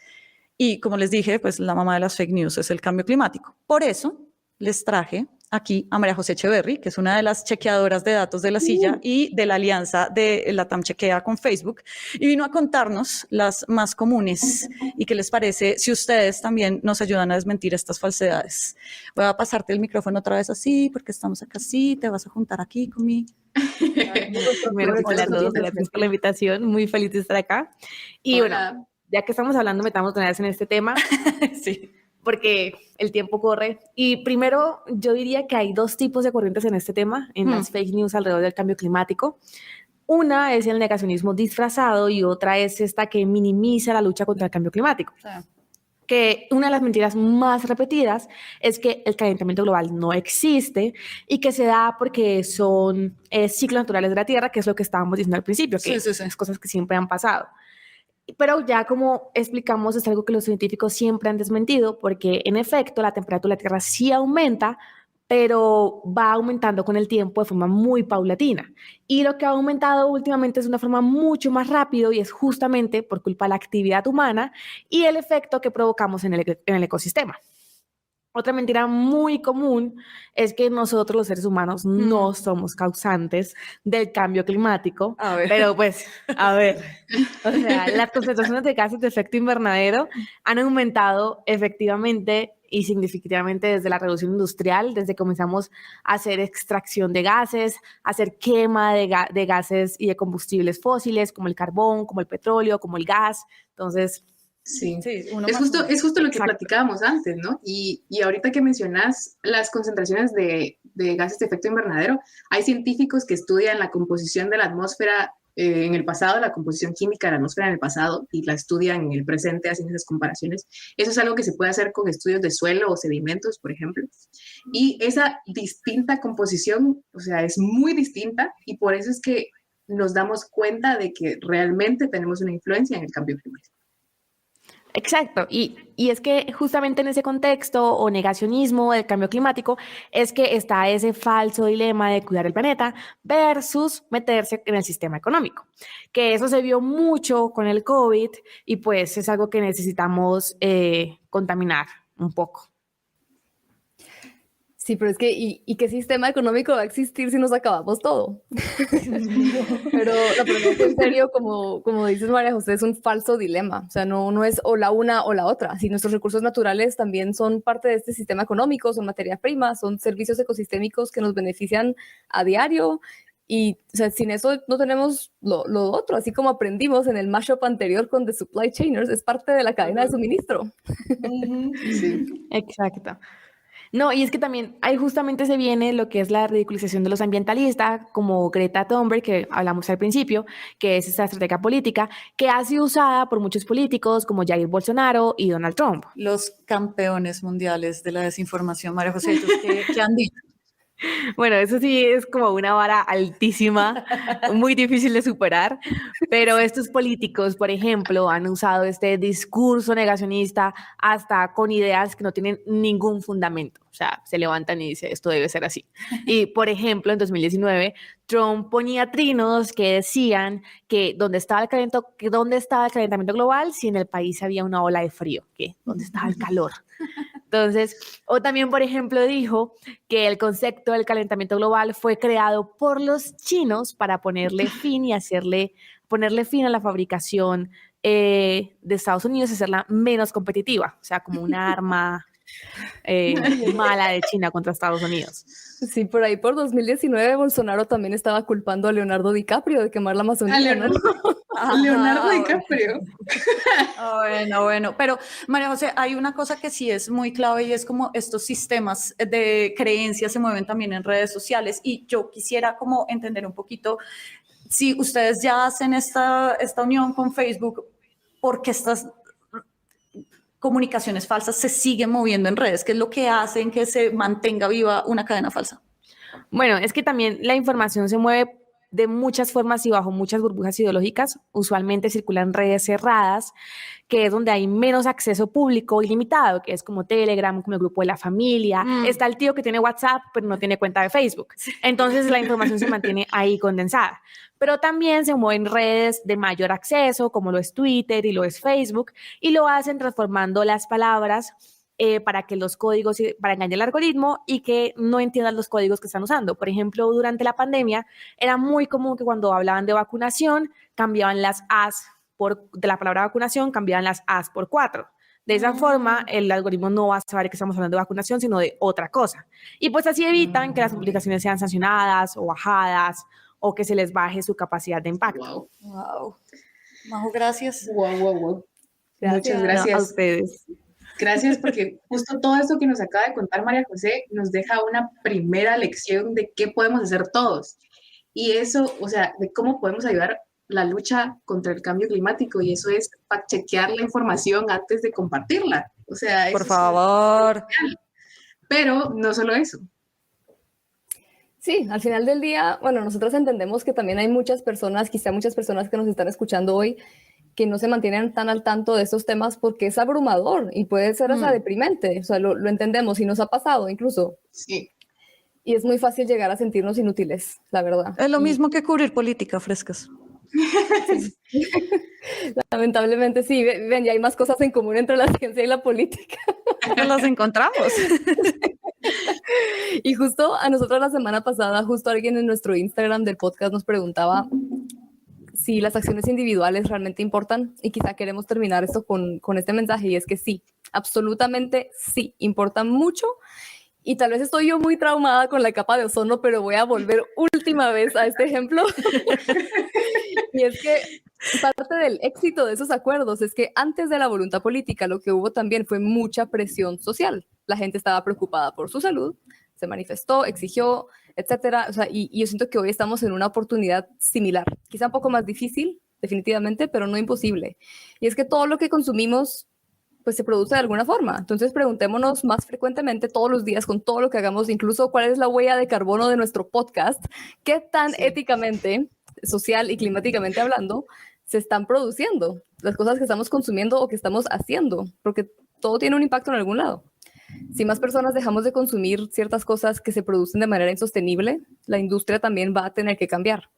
Y como les dije, pues la mamá de las fake news es el cambio climático. Por eso les traje aquí a María José Echeverry, que es una de las chequeadoras de datos de La Silla y de la alianza de Latam Chequea con Facebook, y vino a contarnos las más comunes y qué les parece si ustedes también nos ayudan a desmentir estas falsedades. Voy a pasarte el micrófono otra vez así, porque estamos acá así, te vas a juntar aquí conmigo. Hola a todos, gracias por la invitación, muy feliz de estar acá. Y Hola. bueno, ya que estamos hablando, metamos de una vez en este tema. Sí. Porque el tiempo corre. Y primero, yo diría que hay dos tipos de corrientes en este tema, en las fake news alrededor del cambio climático. Una es el negacionismo disfrazado y otra es esta que minimiza la lucha contra el cambio climático. Que una de las mentiras más repetidas es que el calentamiento global no existe y que se da porque son ciclos naturales de la Tierra, que es lo que estábamos diciendo al principio, que es cosas que siempre han pasado. Pero ya como explicamos, es algo que los científicos siempre han desmentido, porque en efecto la temperatura de la Tierra sí aumenta, pero va aumentando con el tiempo de forma muy paulatina. Y lo que ha aumentado últimamente es de una forma mucho más rápido, y es justamente por culpa de la actividad humana y el efecto que provocamos en el ecosistema. Otra mentira muy común es que nosotros los seres humanos no somos causantes del cambio climático. Pero pues, a ver, o sea, las concentraciones de gases de efecto invernadero han aumentado efectivamente y significativamente desde la revolución industrial, desde que comenzamos a hacer extracción de gases, a hacer quema de gases y de combustibles fósiles, como el carbón, como el petróleo, como el gas. Entonces... Sí, es justo lo que platicábamos antes, ¿no? Y ahorita que mencionas las concentraciones de gases de efecto invernadero, hay científicos que estudian la composición de la atmósfera en el pasado, la composición química de la atmósfera en el pasado, y la estudian en el presente, hacen esas comparaciones. Eso es algo que se puede hacer con estudios de suelo o sedimentos, por ejemplo. Y esa distinta composición, o sea, es muy distinta, y por eso es que nos damos cuenta de que realmente tenemos una influencia en el cambio climático. Exacto, y es que justamente en ese contexto o negacionismo del cambio climático es que está ese falso dilema de cuidar el planeta versus meterse en el sistema económico, que eso se vio mucho con el COVID y pues es algo que necesitamos contaminar un poco. Sí, pero es que, ¿y qué sistema económico va a existir si nos acabamos todo? Pero la pregunta en serio, como dices María José, es un falso dilema. O sea, no es o la una o la otra. Si nuestros recursos naturales también son parte de este sistema económico, son materias primas, son servicios ecosistémicos que nos benefician a diario. Y o sea, sin eso no tenemos lo otro. Así como aprendimos en el mashup anterior con The Supply Chainers, es parte de la cadena de suministro. Sí. Exacto. No, y es que también ahí justamente se viene lo que es la ridiculización de los ambientalistas, como Greta Thunberg, que hablamos al principio, que es esta estrategia política que ha sido usada por muchos políticos como Jair Bolsonaro y Donald Trump. Los campeones mundiales de la desinformación, María José, ¿qué han dicho? Bueno, eso sí es como una vara altísima, muy difícil de superar, pero estos políticos, por ejemplo, han usado este discurso negacionista hasta con ideas que no tienen ningún fundamento. O sea, se levantan y dicen, esto debe ser así. Y, por ejemplo, en 2019, Trump ponía trinos que decían que dónde estaba el calentamiento global si en el país había una ola de frío, que dónde estaba el calor. Entonces, o también, por ejemplo, dijo que el concepto del calentamiento global fue creado por los chinos para ponerle fin ponerle fin a la fabricación de Estados Unidos y hacerla menos competitiva, o sea, como una arma mala de China contra Estados Unidos. Sí, por ahí por 2019 Bolsonaro también estaba culpando a Leonardo DiCaprio de quemar la Amazonía, ¿no? Leonardo DiCaprio. Bueno, pero María José, hay una cosa que sí es muy clave y es como estos sistemas de creencias se mueven también en redes sociales y yo quisiera como entender un poquito si ustedes ya hacen esta unión con Facebook, ¿por qué estas comunicaciones falsas se siguen moviendo en redes? ¿Qué es lo que hacen que se mantenga viva una cadena falsa? Bueno, es que también la información se mueve de muchas formas y bajo muchas burbujas ideológicas. Usualmente circulan redes cerradas, que es donde hay menos acceso público ilimitado, que es como Telegram, como el grupo de la familia. Está el tío que tiene WhatsApp, pero no tiene cuenta de Facebook. Entonces la información se mantiene ahí condensada. Pero también se mueven redes de mayor acceso, como lo es Twitter y lo es Facebook, y lo hacen transformando las palabras para que los códigos, para engañar el algoritmo y que no entiendan los códigos que están usando. Por ejemplo, durante la pandemia era muy común que cuando hablaban de vacunación cambiaban las As de la palabra vacunación, cambiaban las As por 4. De esa forma, el algoritmo no va a saber que estamos hablando de vacunación, sino de otra cosa. Y pues así evitan que las publicaciones sean sancionadas o bajadas o que se les baje su capacidad de impacto. Wow. Majo, gracias. Wow. Gracias. Muchas gracias. A ustedes. Gracias, porque justo todo esto que nos acaba de contar María José nos deja una primera lección de qué podemos hacer todos. Y eso, o sea, de cómo podemos ayudar la lucha contra el cambio climático. Y eso es chequear la información antes de compartirla. O sea, por favor. Pero no solo eso. Sí, al final del día, bueno, nosotros entendemos que también hay muchas personas, quizá muchas personas que nos están escuchando hoy, que no se mantienen tan al tanto de estos temas porque es abrumador y puede ser hasta deprimente. O sea, lo entendemos y nos ha pasado incluso. Sí. Y es muy fácil llegar a sentirnos inútiles, la verdad. Es lo mismo que cubrir política, frescas. Sí. Lamentablemente sí, ven, ya hay más cosas en común entre la ciencia y la política. Las encontramos. Y justo a nosotros la semana pasada, justo alguien en nuestro Instagram del podcast nos preguntaba si las acciones individuales realmente importan, y quizá queremos terminar esto con este mensaje, y es que sí, absolutamente sí, importan mucho. Y tal vez estoy yo muy traumada con la capa de ozono, pero voy a volver última vez a este ejemplo. Y es que parte del éxito de esos acuerdos es que antes de la voluntad política lo que hubo también fue mucha presión social. La gente estaba preocupada por su salud, se manifestó, exigió, etcétera. O sea, y yo siento que hoy estamos en una oportunidad similar, quizá un poco más difícil, definitivamente, pero no imposible. Y es que todo lo que consumimos pues se produce de alguna forma. Entonces preguntémonos más frecuentemente todos los días con todo lo que hagamos, incluso cuál es la huella de carbono de nuestro podcast, qué tan éticamente, social y climáticamente hablando se están produciendo. las cosas que estamos consumiendo o que estamos haciendo, porque todo tiene un impacto en algún lado. Si más personas dejamos de consumir ciertas cosas que se producen de manera insostenible, la industria también va a tener que cambiar.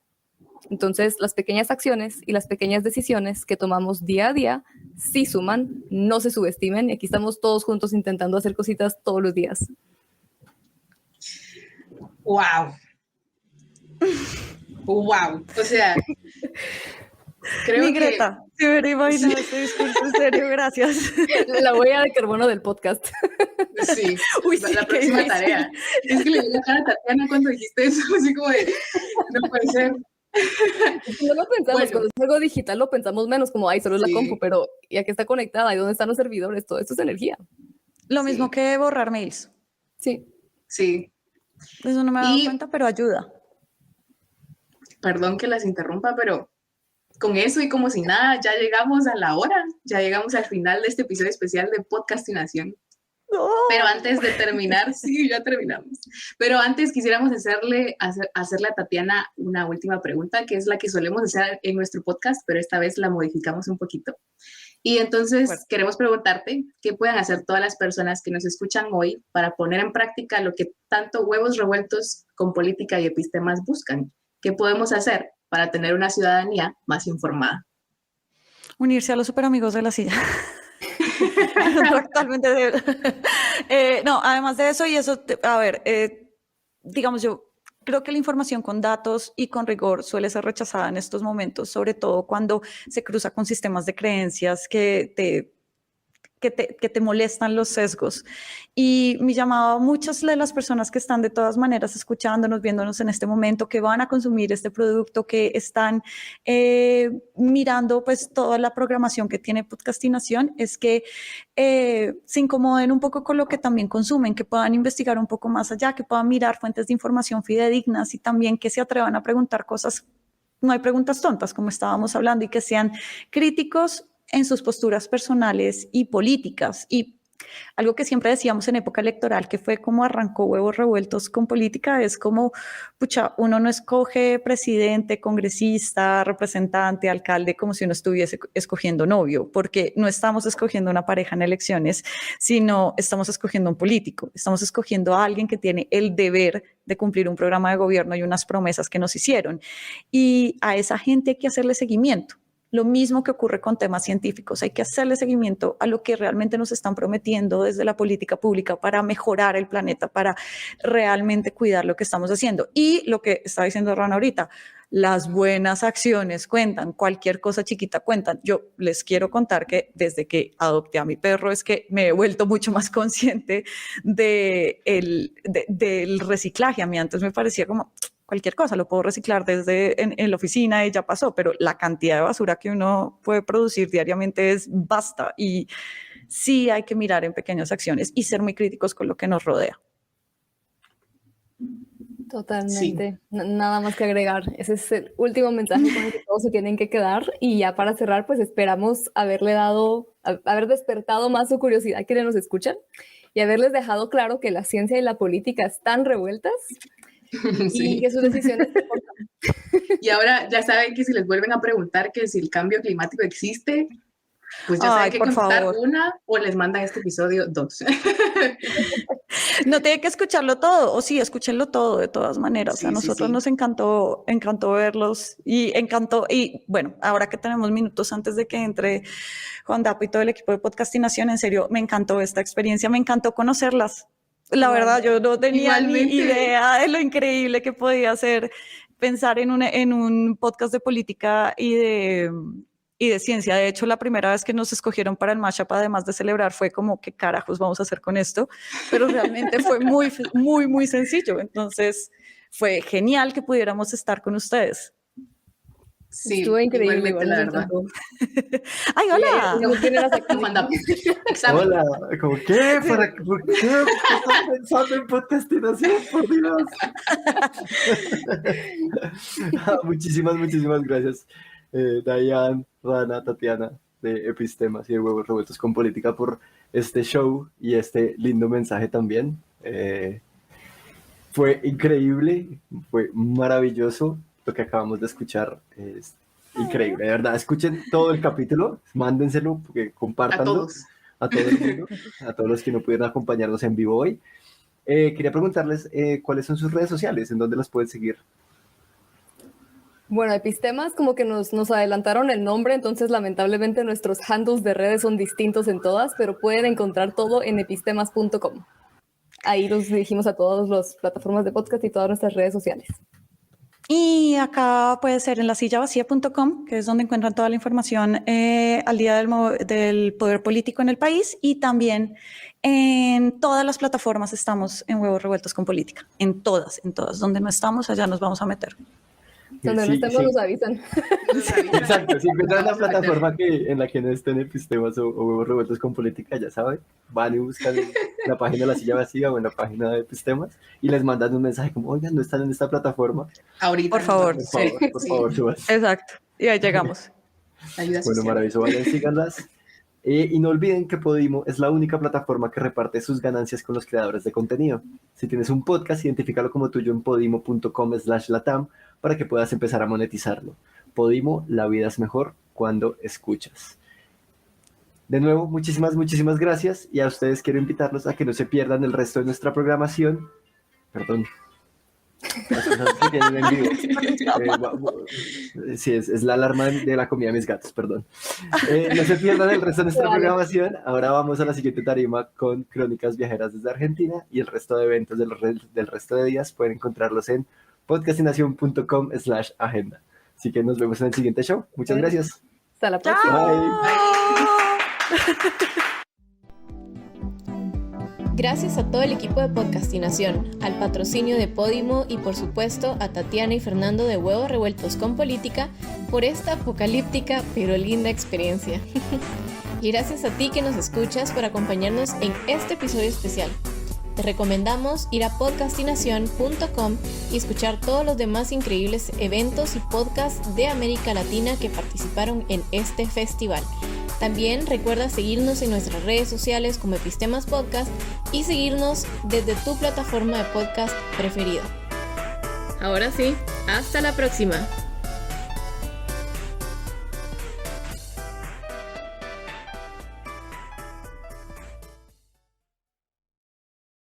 Entonces, las pequeñas acciones y las pequeñas decisiones que tomamos día a día sí suman, no se subestimen, y aquí estamos todos juntos intentando hacer cositas todos los días. ¡Wow! ¡Wow! O sea, creo Mi que... Greta, te hubiera imaginado este discurso, en serio, gracias. La huella de carbono del podcast. Sí, Uy, sí, la qué próxima difícil. tarea. Es que le vi la cara a Tatiana cuando dijiste eso, así como de, no puede ser. No lo pensamos, Bueno. cuando es algo digital lo pensamos menos, como, ay, solo es la Sí. compu, pero ya que está conectada, ¿y dónde están los servidores? Todo esto es energía. Lo Sí. mismo que borrar mails. Sí. Sí, Eso no me he dado Y- cuenta, pero ayuda. perdón que las interrumpa, pero con eso y como si nada, ya llegamos a la hora, ya llegamos al final de este episodio especial de Podcastinación. No. Pero antes de terminar, sí, ya terminamos. Pero antes quisiéramos hacerle a Tatiana una última pregunta, que es la que solemos hacer en nuestro podcast, pero esta vez la modificamos un poquito. Y entonces queremos preguntarte qué pueden hacer todas las personas que nos escuchan hoy para poner en práctica lo que tanto Huevos Revueltos con Política y Epistemas buscan. ¿Qué podemos hacer para tener una ciudadanía más informada? Unirse a los superamigos de la silla. Actualmente. No, además de eso, y eso, a ver, digamos, yo creo que la información con datos y con rigor suele ser rechazada en estos momentos, sobre todo cuando se cruza con sistemas de creencias que te molestan los sesgos. Y mi llamado a muchas de las personas que están de todas maneras escuchándonos, viéndonos en este momento, que van a consumir este producto, que están mirando pues toda la programación que tiene Podcastinación, es que se incomoden un poco con lo que también consumen, que puedan investigar un poco más allá, que puedan mirar fuentes de información fidedignas y también que se atrevan a preguntar cosas. No hay preguntas tontas, como estábamos hablando, y que sean críticos en sus posturas personales y políticas. Y algo que siempre decíamos en época electoral, que fue como arrancó Huevos Revueltos con Política, es como, pucha, uno no escoge presidente, congresista, representante, alcalde, como si uno estuviese escogiendo novio, porque no estamos escogiendo una pareja en elecciones, sino estamos escogiendo un político, estamos escogiendo a alguien que tiene el deber de cumplir un programa de gobierno y unas promesas que nos hicieron. Y a esa gente hay que hacerle seguimiento. Lo mismo que ocurre con temas científicos, hay que hacerle seguimiento a lo que realmente nos están prometiendo desde la política pública para mejorar el planeta, para realmente cuidar lo que estamos haciendo. Y lo que está diciendo Rana ahorita, las buenas acciones cuentan, cualquier cosa chiquita cuentan. Yo les quiero contar que desde que adopté a mi perro es que me he vuelto mucho más consciente del reciclaje. A mí antes me parecía como cualquier cosa, lo puedo reciclar desde en la oficina y ya pasó, pero la cantidad de basura que uno puede producir diariamente es vasta y sí hay que mirar en pequeñas acciones y ser muy críticos con lo que nos rodea. Totalmente. Nada más que agregar. Ese es el último mensaje con el que todos se tienen que quedar. Y ya para cerrar, pues esperamos haber despertado más su curiosidad a quienes nos escuchan y haberles dejado claro que la ciencia y la política están revueltas. Sí. Y que sus decisiones importan. Y ahora ya saben que si les vuelven a preguntar que si el cambio climático existe, pues ya saben que contestar una o les mandan este episodio 2. No tiene que escucharlo todo, o sí, escúchenlo todo de todas maneras. Sí, a nosotros sí. nos encantó verlos y bueno, ahora que tenemos minutos antes de que entre Juan Dapo y todo el equipo de Podcastinación, en serio, me encantó esta experiencia, me encantó conocerlas. La verdad, yo no tenía ni idea de lo increíble que podía ser pensar en un podcast de política y de ciencia. De hecho, la primera vez que nos escogieron para el mashup, además de celebrar, fue como, ¿qué carajos vamos a hacer con esto? Pero realmente fue muy, muy, muy sencillo. Entonces, fue genial que pudiéramos estar con ustedes. Sí, estuvo increíble, igualmente, la verdad. ¡Ay, hola! Hola, ¿cómo qué? ¿Por qué estás pensando en podcastinación? Por Dios. Muchísimas gracias, Dayan, Rana, Tatiana, de Epistemas y de Huevos Revueltos con Política, por este show y este lindo mensaje también. Fue increíble, fue maravilloso lo que acabamos de escuchar. Increíble, de verdad. Escuchen todo el capítulo, mándenselo, compártanlo a todo el mundo, a todos los que no pudieron acompañarnos en vivo hoy. Quería preguntarles cuáles son sus redes sociales, en dónde las pueden seguir. Bueno, Epistemas como que nos adelantaron el nombre, entonces lamentablemente nuestros handles de redes son distintos en todas, pero pueden encontrar todo en epistemas.com. Ahí los dirigimos a todas las plataformas de podcast y todas nuestras redes sociales. Y acá puede ser en lasillavacía.com, que es donde encuentran toda la información al día del poder político en el país, y también en todas las plataformas estamos en Huevos Revueltos con Política. En todas. Donde no estamos, allá nos vamos a meter. Donde no estemos nos avisan. Exacto, si encuentran una plataforma en la que no estén Epistemas o Huevos Revueltos con Política, ya saben, van y buscan la página de La Silla Vacía o en la página de Epistemas y les mandan un mensaje como, oigan, no están en esta plataforma. Ahorita. Por favor, por favor, subas. Exacto, y ahí llegamos. Ayuda Bueno, social. maravilloso, vayan, síganlas. Y no olviden que Podimo es la única plataforma que reparte sus ganancias con los creadores de contenido. Si tienes un podcast, identifícalo como tuyo en podimo.com/latam para que puedas empezar a monetizarlo. Podimo, la vida es mejor cuando escuchas. De nuevo, muchísimas gracias, y a ustedes quiero invitarlos a que no se pierdan el resto de nuestra programación. Perdón. Las cosas que tienen en vivo. Sí, es la alarma de la comida de mis gatos, perdón. No se pierdan el resto de nuestra programación. Ahora vamos a la siguiente tarima con Crónicas Viajeras desde Argentina, y el resto de eventos del resto de días pueden encontrarlos en podcastinacion.com/agenda. Así que nos vemos en el siguiente show. Muchas gracias. Hasta la próxima. Bye. Gracias a todo el equipo de Podcastinación, al patrocinio de Podimo y por supuesto a Tatiana y Fernando de Huevos Revueltos con Política por esta apocalíptica pero linda experiencia. Y gracias a ti que nos escuchas por acompañarnos en este episodio especial. Te recomendamos ir a podcastinacion.com y escuchar todos los demás increíbles eventos y podcasts de América Latina que participaron en este festival. También recuerda seguirnos en nuestras redes sociales como Epistemas Podcast y seguirnos desde tu plataforma de podcast preferida. Ahora sí, hasta la próxima.